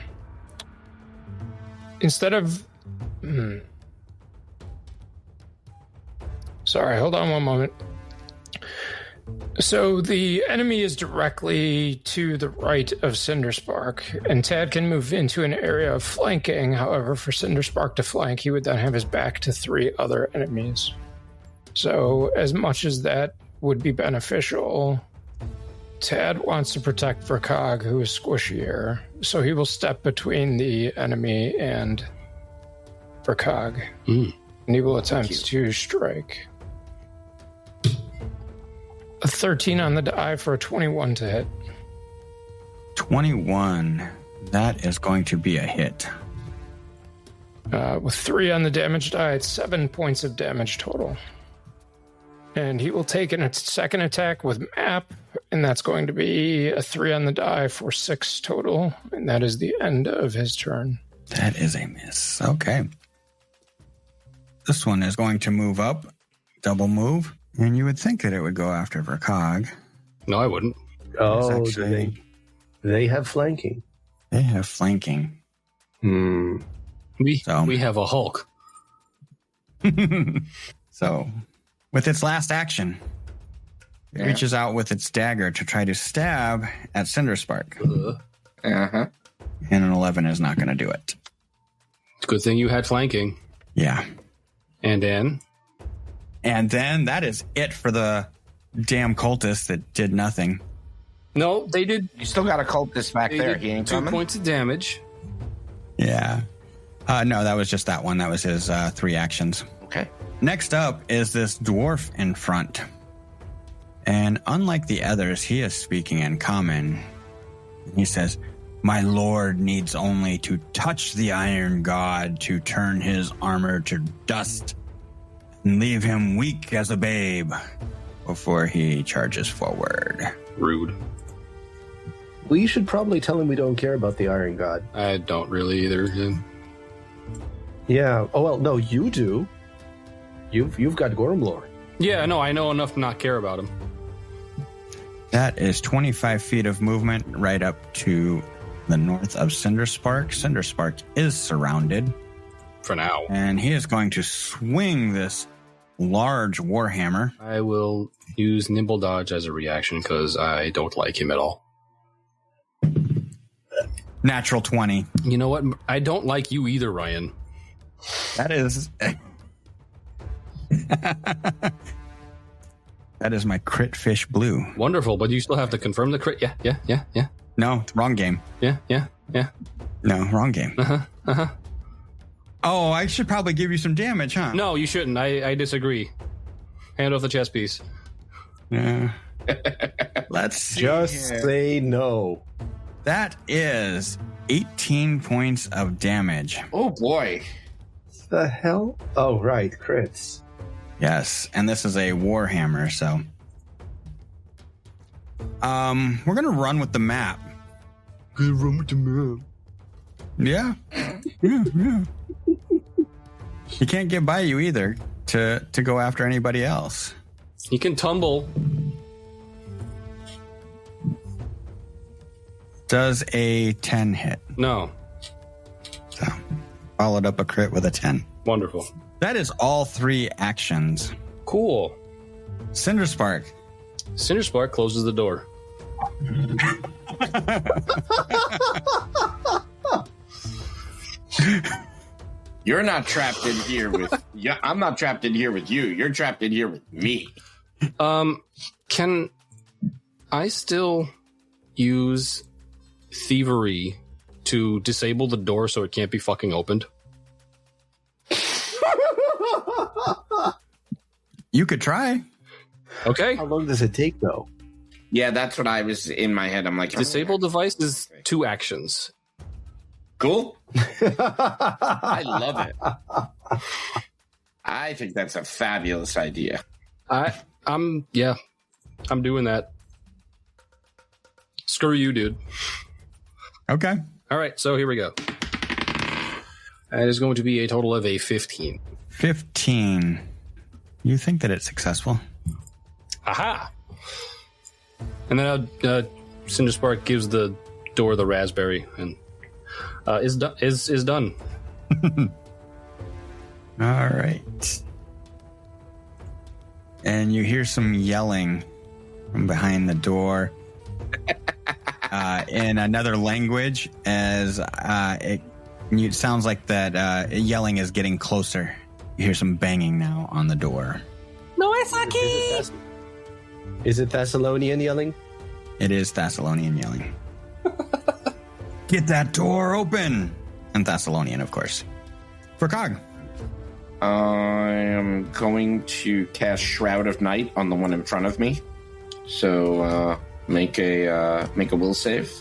Instead of... Sorry, hold on one moment. So the enemy is directly to the right of Cinderspark, and Tad can move into an area of flanking. However, for Cinderspark to flank, he would then have his back to 3 other enemies. So as much as that would be beneficial, Tad wants to protect Vercag, who is squishier. So he will step between the enemy and Vercag. And he will attempt to strike. A 13 on the die for a 21 to hit. 21. That is going to be a hit. With 3 on the damage die, it's 7 points of damage total. And he will take a second attack with Map, and that's going to be a 3 on the die for 6 total. And that is the end of his turn. That is a miss. Okay. This one is going to move up. Double move. And you would think that it would go after Vercag. No, I wouldn't. Oh, actually, they have flanking. They have flanking. We have a Hulk. So, with its last action, it reaches out with its dagger to try to stab at Cinderspark. Uh-huh. And an 11 is not going to do it. It's a good thing you had flanking. Yeah. And then that is it for the damn cultist that did nothing. No, they did. You still got a cultist back there. He ain't 2 coming? points of damage. Yeah. No, that was just that one. That was his 3 actions. Okay. Next up is this dwarf in front. And unlike the others, he is speaking in common. He says, "My lord needs only to touch the iron god to turn his armor to dust and leave him weak as a babe before he charges forward." Rude. We should probably tell him we don't care about the Iron God. I don't really either. Yeah. Oh, well, no, you do. You've got Gormlore. Yeah, no, I know enough to not care about him. That is 25 feet of movement right up to the north of Cinderspark. Cinderspark is surrounded. For now. And he is going to swing this large warhammer. I will use Nimble Dodge as a reaction because I don't like him at all. Natural 20. You know what? I don't like you either, Ryan. That is... That is my crit fish blue. Wonderful, but you still have to confirm the crit. Yeah. No, wrong game. Yeah. No, wrong game. Oh, I should probably give you some damage, huh? No, you shouldn't. I disagree. Hand off the chess piece. Yeah. Let's see Just here. say no. That is 18 points of damage. Oh, boy. The hell? Oh, right, crits. Yes, and this is a warhammer, so... we're going to run with the map. Yeah. He can't get by you either to go after anybody else. He can tumble. Does a 10 hit? No. So, followed up a crit with a 10. Wonderful. That is all 3 actions. Cool. Cinderspark. Cinderspark closes the door. You're not trapped in here with... Yeah, I'm not trapped in here with you. You're trapped in here with me. Can I still use thievery to disable the door so it can't be fucking opened? You could try. Okay. How long does it take, though? Yeah, that's what I was in my head. I'm like... Disable device is 2 actions. Cool. I love it. I think that's a fabulous idea. I'm doing that. Screw you, dude. Okay. All right, so here we go. That is going to be a total of a 15. 15. You think that it's successful? Aha! And then Cinderspark gives the door the raspberry and is done. All right. And you hear some yelling from behind the door in another language as it sounds like that yelling is getting closer. You hear some banging now on the door. No Esaki! Is it Thessalonian yelling? It is Thessalonian yelling. Get that door open! And Thessalonian, of course. Vercag. I am going to cast Shroud of Night on the one in front of me. So make a will save.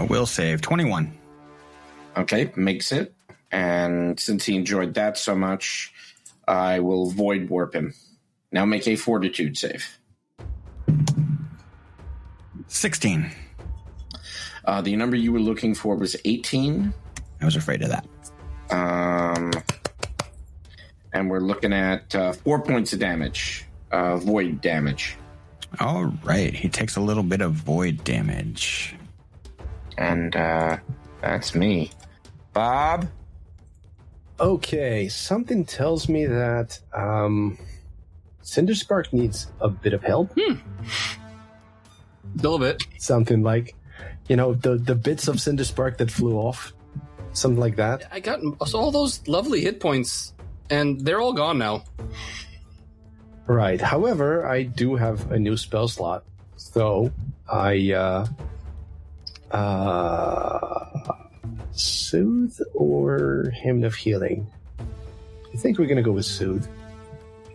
Will save 21. Okay, makes it. And since he enjoyed that so much, I will void warp him. Now make a fortitude save. 16. The number you were looking for was 18. I was afraid of that. And we're looking at 4 points of damage. Void damage. All right. He takes a little bit of void damage. And that's me. Bob? Okay, something tells me that Cinderspark needs a bit of help. A little bit. Something like, the bits of Cinderspark that flew off. Something like that. I got all those lovely hit points, and they're all gone now. Right. However, I do have a new spell slot. So, I, Soothe or Hymn of Healing? I think we're going to go with Soothe.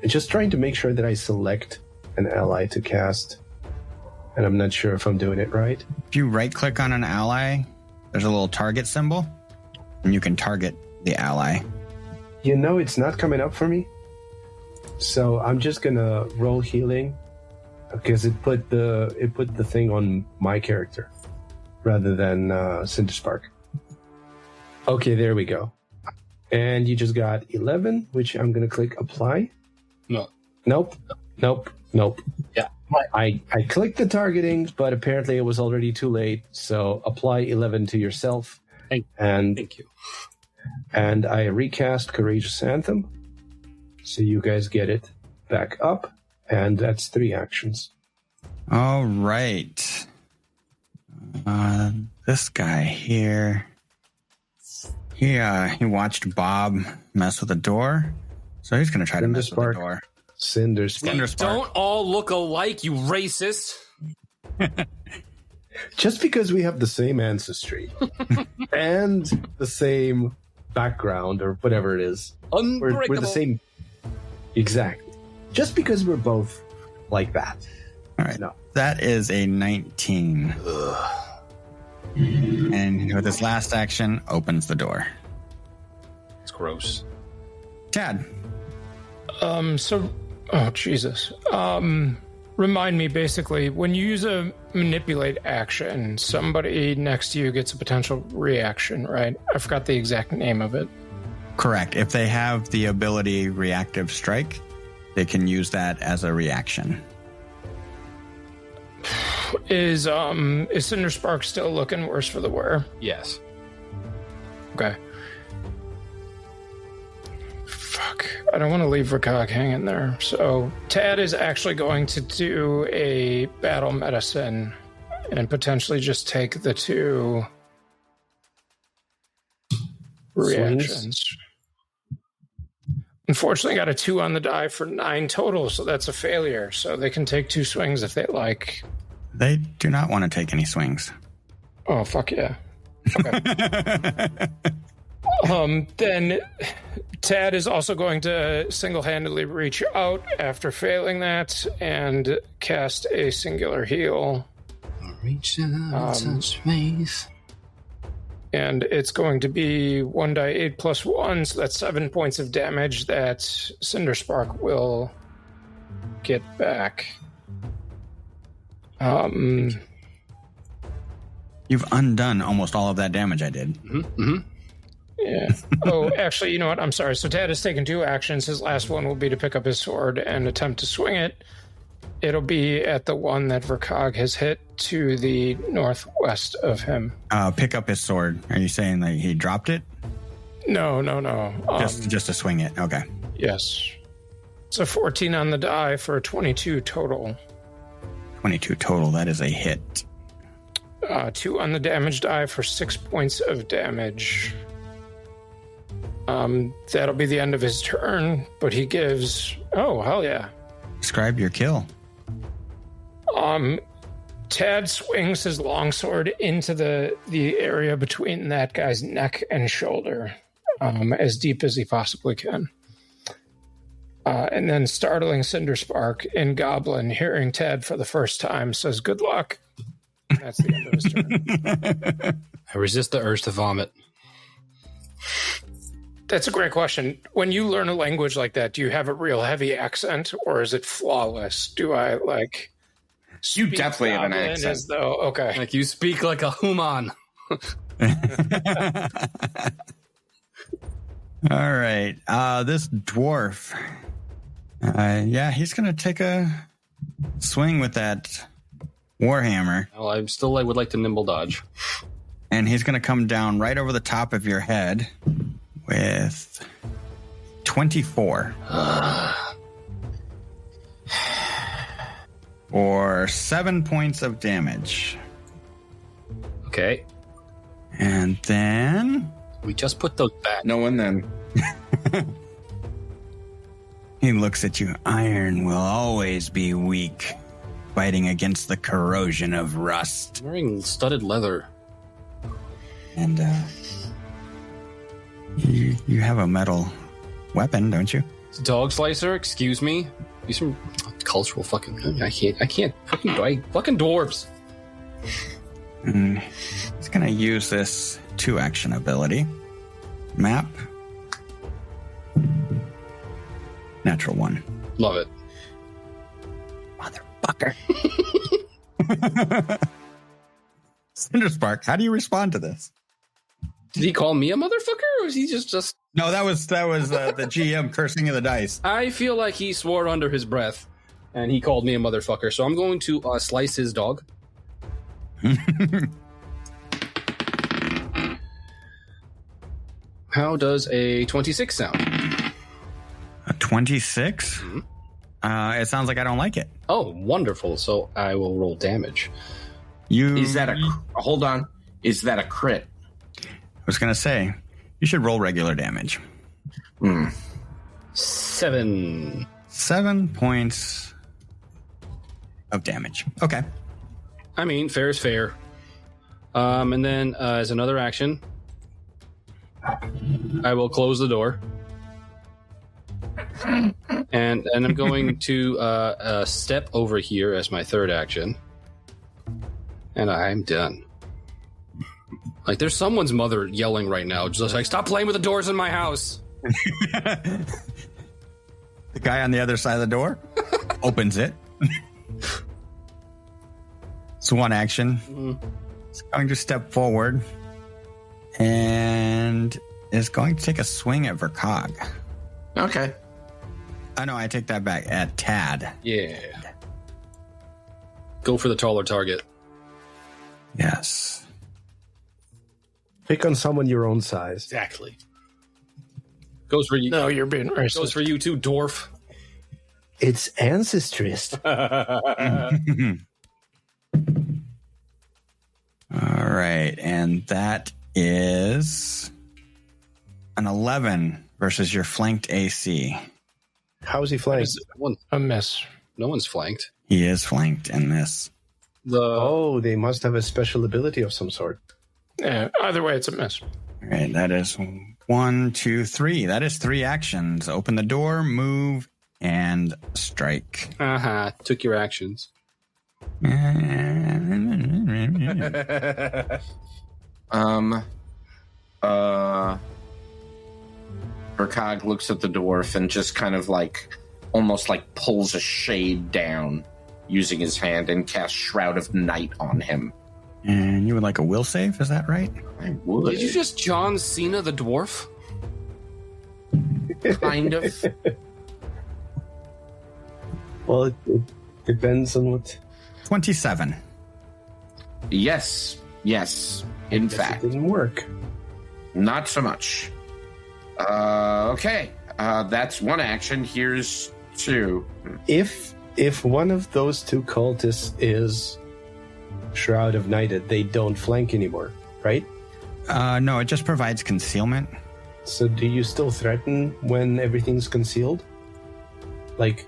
I'm just trying to make sure that I select an ally to cast. And I'm not sure if I'm doing it right. If you right-click on an ally, there's a little target symbol, and you can target the ally. It's not coming up for me. So I'm just going to roll healing because it put the thing on my character rather than Cinderspark. Okay, there we go. And you just got 11, which I'm going to click apply. No. Nope. Yeah. I clicked the targeting, but apparently it was already too late. So apply 11 to yourself. Thank you. And I recast Courageous Anthem. So you guys get it back up. And that's 3 actions. All right. This guy here. He watched Bob mess with the door. So he's going to try to mess with the door. Cinderspark. Don't all look alike, you racist. Just because we have the same ancestry and the same background or whatever it is. We're the same. Exactly. Just because we're both like that. All right. No. That is a 19. Ugh. And with his last action, opens the door. It's gross. Tad. Oh, Jesus. Remind me, basically, when you use a manipulate action, somebody next to you gets a potential reaction, right? I forgot the exact name of it. Correct. If they have the ability Reactive Strike, they can use that as a reaction. Is Cinderspark still looking worse for the wear? Yes. Okay. Fuck. I don't want to leave Vercag hanging there. So Tad is actually going to do a battle medicine and potentially just take the 2 reactions. Unfortunately, got a 2 on the die for 9 total, so that's a failure. So they can take 2 swings if they like. They do not want to take any swings. Oh, fuck yeah. Okay. Then Tad is also going to single-handedly reach out after failing that and cast a singular heal. Reach out, touch faith. And it's going to be 1d8 plus 1, so that's 7 points of damage that Cinderspark will get back. You've undone almost all of that damage I did. Mm-hmm. Yeah. Oh, actually, you know what? I'm sorry. So Tad has taken 2 actions. His last one will be to pick up his sword and attempt to swing it. It'll be at the one that Vercag has hit to the northwest of him. Pick up his sword. Are you saying that he dropped it? No. Just to swing it. Okay. Yes. It's a 14 on the die for a 22 total. 22 total. That is a hit. 2 on the damage die for 6 points of damage. That'll be the end of his turn, but he gives... Oh, hell yeah. Describe your kill. Tad swings his longsword into the area between that guy's neck and shoulder, as deep as he possibly can. And then startling Cinderspark in Goblin, hearing Tad for the first time, says, "Good luck." That's the end of his turn. I resist the urge to vomit. That's a great question. When you learn a language like that, do you have a real heavy accent, or is it flawless? Do I, like... You definitely have an accent. As though, okay. Like you speak like a human. All right. This dwarf. He's going to take a swing with that warhammer. Well, I would like to nimble dodge. And he's going to come down right over the top of your head with 24. Or 7 points of damage. Okay. And then... We just put those back. No one then. He looks at you. Iron will always be weak, fighting against the corrosion of rust. I'm wearing studded leather. And you have a metal weapon, don't you? Dog slicer, excuse me. These are cultural fucking... I can't fucking dwarves. And he's going to use this 2-action ability. Map. Natural 1. Love it. Motherfucker. Cinderspark, how do you respond to this? Did he call me a motherfucker, or was he just... No, that was the GM cursing of the dice. I feel like he swore under his breath, and he called me a motherfucker. So I'm going to slice his dog. How does a 26 sound? A 26? Mm-hmm. It sounds like I don't like it. Oh, wonderful. So I will roll damage. Is that hold on. Is that a crit? I was going to say, you should roll regular damage. 7. 7 points of damage. Okay. I mean, fair is fair. And then as another action, I will close the door. And I'm going to step over here as my third action. And I'm done. Like, there's someone's mother yelling right now. Just like, stop playing with the doors in my house. The guy on the other side of the door opens it. It's one action. It's going to step forward and is going to take a swing at Vercag. Okay. I know, I take that back. At Tad. Yeah. Go for the taller target. Yes. Pick on someone your own size. Exactly. Goes for you. No, you're being racist. Goes for you too, dwarf. It's ancestrist. All right. And that is an 11 versus your flanked AC. How is he flanked? A miss. No one's flanked. He is flanked in this. Oh, they must have a special ability of some sort. Yeah, either way, it's a miss. All right. That is 1, 2, 3. That is 3 actions. Open the door, move, and strike. Took your actions. Vercag looks at the dwarf and just kind of like, almost like pulls a shade down using his hand and casts Shroud of Night on him. And you would like a will save, is that right? I would. Did you just John Cena the dwarf? Kind of. Well, it depends on what. 27. Yes. In fact, It didn't work. not so much. Okay. That's one action. Here's two. If one of those two cultists is Shroud of Nighted, they don't flank anymore, right? No, it just provides concealment. So do you still threaten when everything's concealed? Like,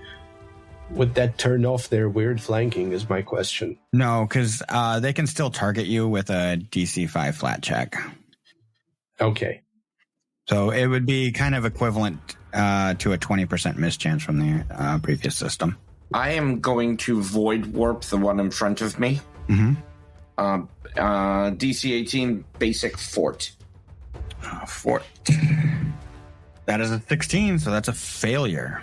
would that turn off their weird flanking is my question. No, because they can still target you with a DC 5 flat check. Okay. So it would be kind of equivalent to a 20% mischance from the previous system. I am going to void warp the one in front of me. Mm-hmm. DC 18 basic fort. Fort. That is a 16, so that's a failure.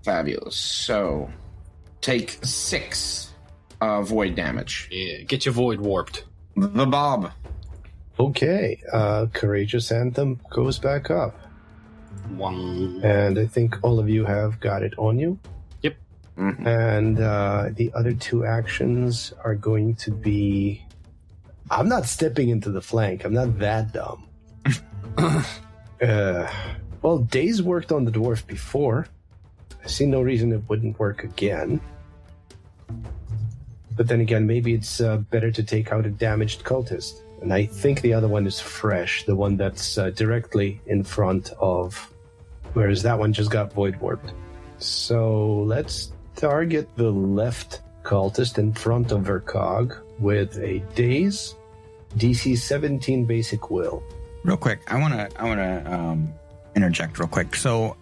Fabulous. So take 6 void damage. Yeah, get your void warped. The Bob. Okay. Courageous Anthem goes back up. One. And I think all of you have got it on you. Yep. Mhm. And the other two actions are going to be... I'm not stepping into the flank. I'm not that dumb. Well, Days worked on the dwarf before. I see no reason it wouldn't work again. But then again, maybe it's better to take out a damaged cultist. And I think the other one is fresh, the one that's directly in front of... Whereas that one just got void warped. So let's target the left cultist in front of Vercag with a Daze, DC 17 basic will. Real quick, I want to interject real quick. So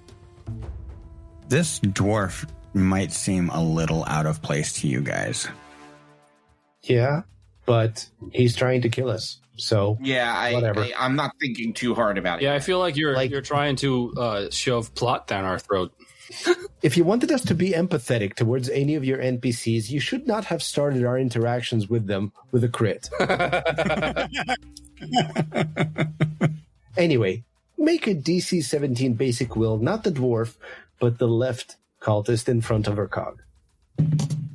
this dwarf might seem a little out of place to you guys. Yeah, but he's trying to kill us. So Yeah, Whatever. I'm not thinking too hard about it. Yeah, I feel like you're Like- you're trying to shove plot down our throat. if you wanted us to be empathetic towards any of your NPCs, you should not have started our interactions with them with a crit. Anyway, make a DC 17 basic will, not the dwarf, but the left cultist in front of Vercag.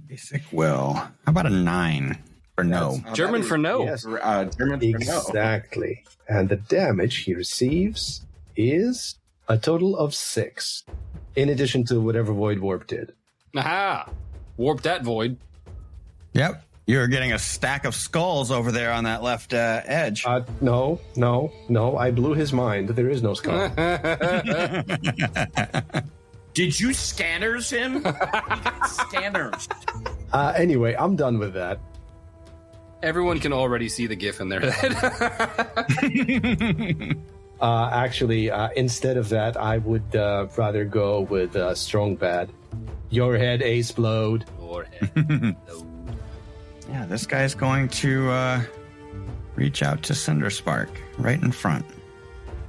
Basic will. How about a 9 for no? German for no. Yes. German for no. Exactly. And the damage he receives is a total of 6, in addition to whatever Void Warp did. Aha! Warp that void. Yep. You're getting a stack of skulls over there on that left edge. No, I blew his mind. There is no skull. Did you scanners him? He got scanners. Anyway, I'm done with that. Everyone can already see the gif in their head. Actually, instead of that, I would rather go with Strong Bad. Your head explode. Your head. Yeah, this guy's going to reach out to Cinderspark right in front.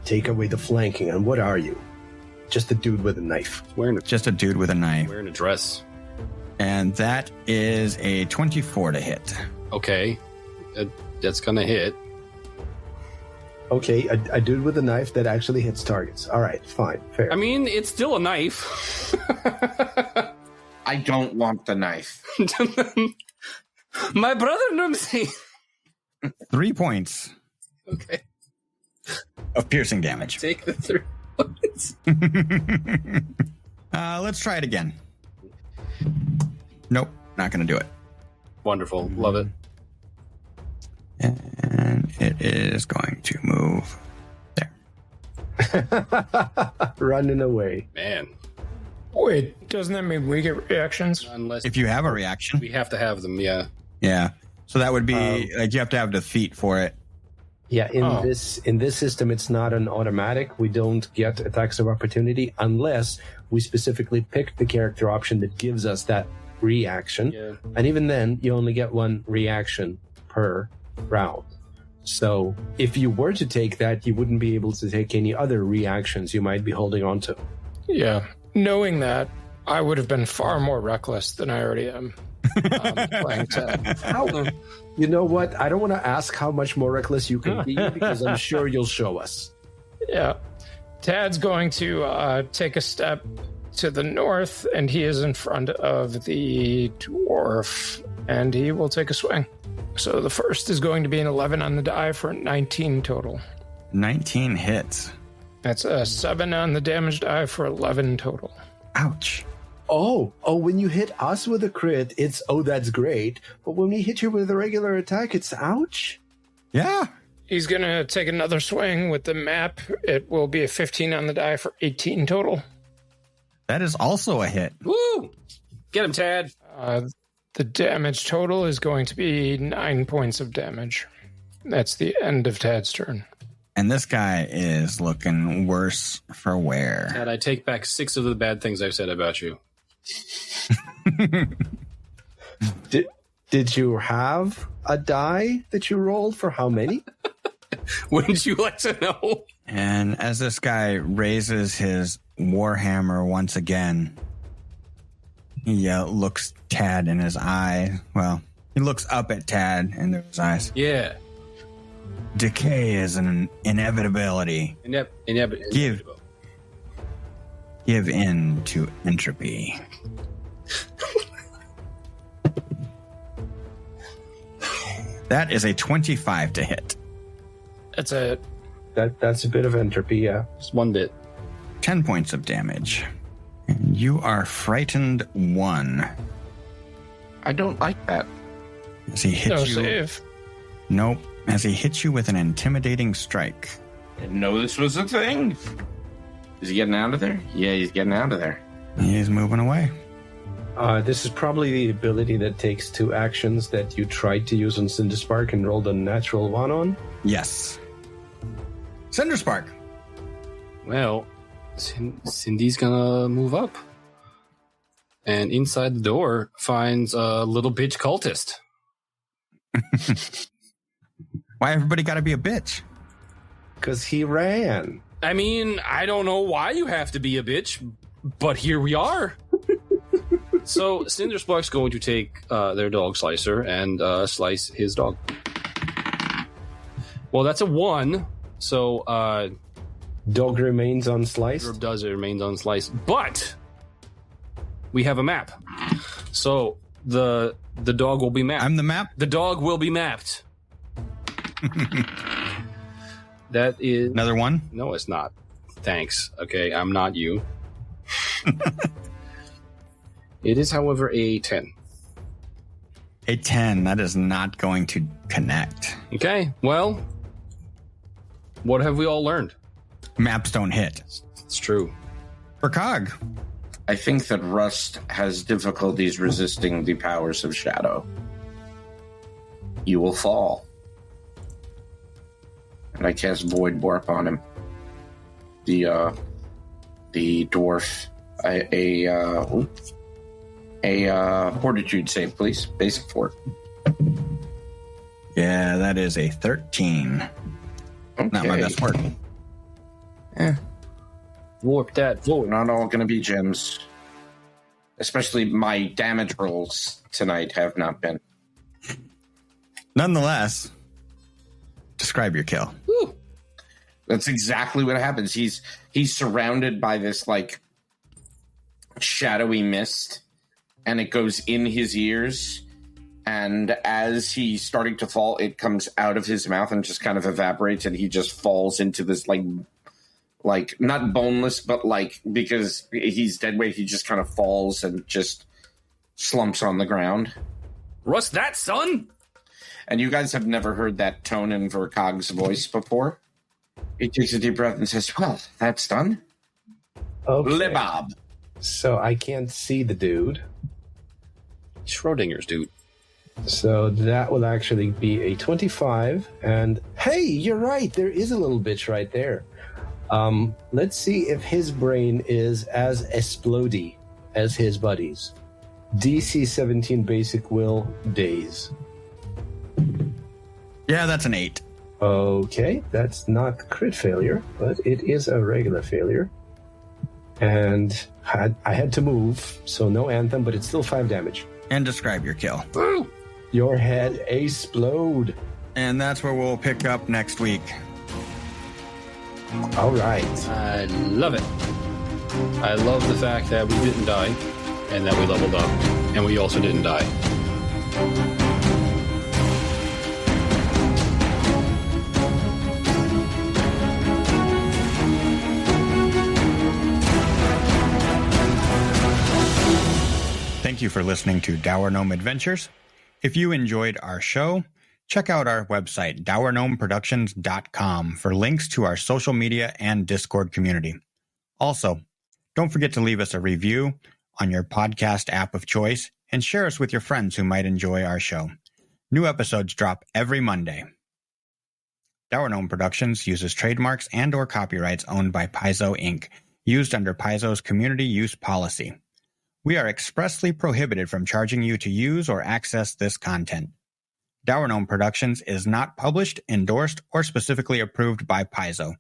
Take away the flanking, and what are you? Just a dude with a knife. Just a dude with a knife. Wearing a dress. And that is a 24 to hit. Okay. That's gonna hit. Okay, a dude with a knife that actually hits targets. All right, fine, fair. I mean, it's still a knife. I don't want the knife. My brother Numsy. 3 points Okay. of piercing damage. Take the 3 points. Let's try it again. Nope, not going to do it. Wonderful. Love it. And it is going to move there. Running away. Man. Wait, doesn't that mean we get reactions? Unless If you have a reaction, we have to have them, yeah. yeah. So that would be like you have to have defeat for it. Yeah, in this system, it's not an automatic. We don't get attacks of opportunity unless we specifically pick the character option that gives us that reaction. Yeah. And even then, you only get one reaction per round. So if you were to take that, you wouldn't be able to take any other reactions you might be holding on to. Yeah. Knowing that, I would have been far more reckless than I already am. playing Ted. How? You know what? I don't want to ask how much more reckless you can be because I'm sure you'll show us. Yeah. Tad's going to take a step to the north, and he is in front of the dwarf, and he will take a swing. So the first is going to be an 11 on the die for 19 total. 19 hits. That's a 7 on the damage die for 11 total. Ouch. Oh, when you hit us with a crit, it's, oh, that's great. But when we hit you with a regular attack, it's ouch. Yeah. He's going to take another swing with the map. It will be a 15 on the die for 18 total. That is also a hit. Woo! Get him, Tad. The damage total is going to be 9 points of damage. That's the end of Tad's turn. And this guy is looking worse for wear. Tad, I take back 6 of the bad things I've said about you. Did you have a die that you rolled for how many? Wouldn't you like to know? And as this guy raises his warhammer once again, he looks Tad in his eye. Well, he looks up at Tad in his eyes. Yeah. Decay is an inevitability. Give in to entropy. That is a 25 to hit. That's it. That's a bit of entropy, yeah. Just one bit. 10 points of damage. And you are frightened 1. I don't like that. As he hits No you. save. Nope. As he hits you with an intimidating strike. Didn't know this was a thing. Is he getting out of there? Yeah, he's getting out of there. He's moving away. This is probably the ability that takes 2 actions that you tried to use on Cinderspark and rolled a natural 1 on. Yes. Cinderspark. Well, Cindy's gonna move up. And inside the door finds a little bitch cultist. Why everybody gotta be a bitch? Because he ran. I mean, I don't know why you have to be a bitch, but here we are. So Cinderspark's going to take their dog Slicer and slice his dog. Well, that's a 1. So Dog remains unsliced. Herb does, it remains unsliced. But we have a map. So the dog will be mapped. I'm the map? The dog will be mapped. That is... Another 1? No, it's not. Thanks. Okay, I'm not you. It is, however, a 10. A 10. That is not going to connect. Okay, well, what have we all learned? Maps don't hit. It's true. Vercag. I think that Rust has difficulties resisting the powers of shadow. You will fall. And I cast Void Warp on him. The dwarf. A Fortitude save, please. Basic fort. Yeah, that is a 13. Okay. Not my best work. Warp that void. Not all going to be gems. Especially my damage rolls tonight have not been. Nonetheless, describe your kill. Woo. That's exactly what happens. He's surrounded by this like shadowy mist, and it goes in his ears. And as he's starting to fall, it comes out of his mouth and just kind of evaporates, and he just falls into this like not boneless, but like because he's dead weight, he just kind of falls and just slumps on the ground. Rust that, son! And you guys have never heard that tone in Vercag's voice before. He takes a deep breath and says, "Well, that's done." Okay. Libab. So I can't see the dude. Schrodinger's dude. So that will actually be a 25. And hey, you're right. There is a little bitch right there. Let's see if his brain is as explodey as his buddies. DC 17 basic will daze. Yeah, that's an 8. Okay, that's not crit failure, but it is a regular failure. And I had to move, so no anthem, but it's still 5 damage. and describe your kill. Your head explode. And that's where we'll pick up next week. All right. I love it. I love the fact that we didn't die and that we leveled up and we also didn't die. Thank you for listening to Dour Gnome Adventures. If you enjoyed our show, check out our website, dourgnomeproductions.com, for links to our social media and Discord community. Also, don't forget to leave us a review on your podcast app of choice and share us with your friends who might enjoy our show. New episodes drop every Monday. Dour Gnome Productions uses trademarks and or copyrights owned by Paizo Inc., used under Paizo's community use policy. We are expressly prohibited from charging you to use or access this content. Dour Gnome Productions is not published, endorsed, or specifically approved by Paizo.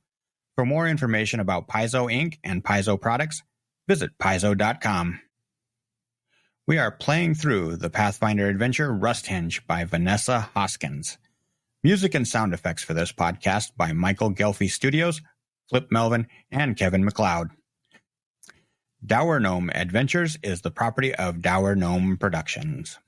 For more information about Paizo Inc. and Paizo products, visit paizo.com. We are playing through the Pathfinder adventure Rusthenge by Vanessa Hoskins. Music and sound effects for this podcast by Michael Ghelfi Studios, Filip Melvin, and Kevin MacLeod. Dour Gnome Adventures is the property of Dour Gnome Productions.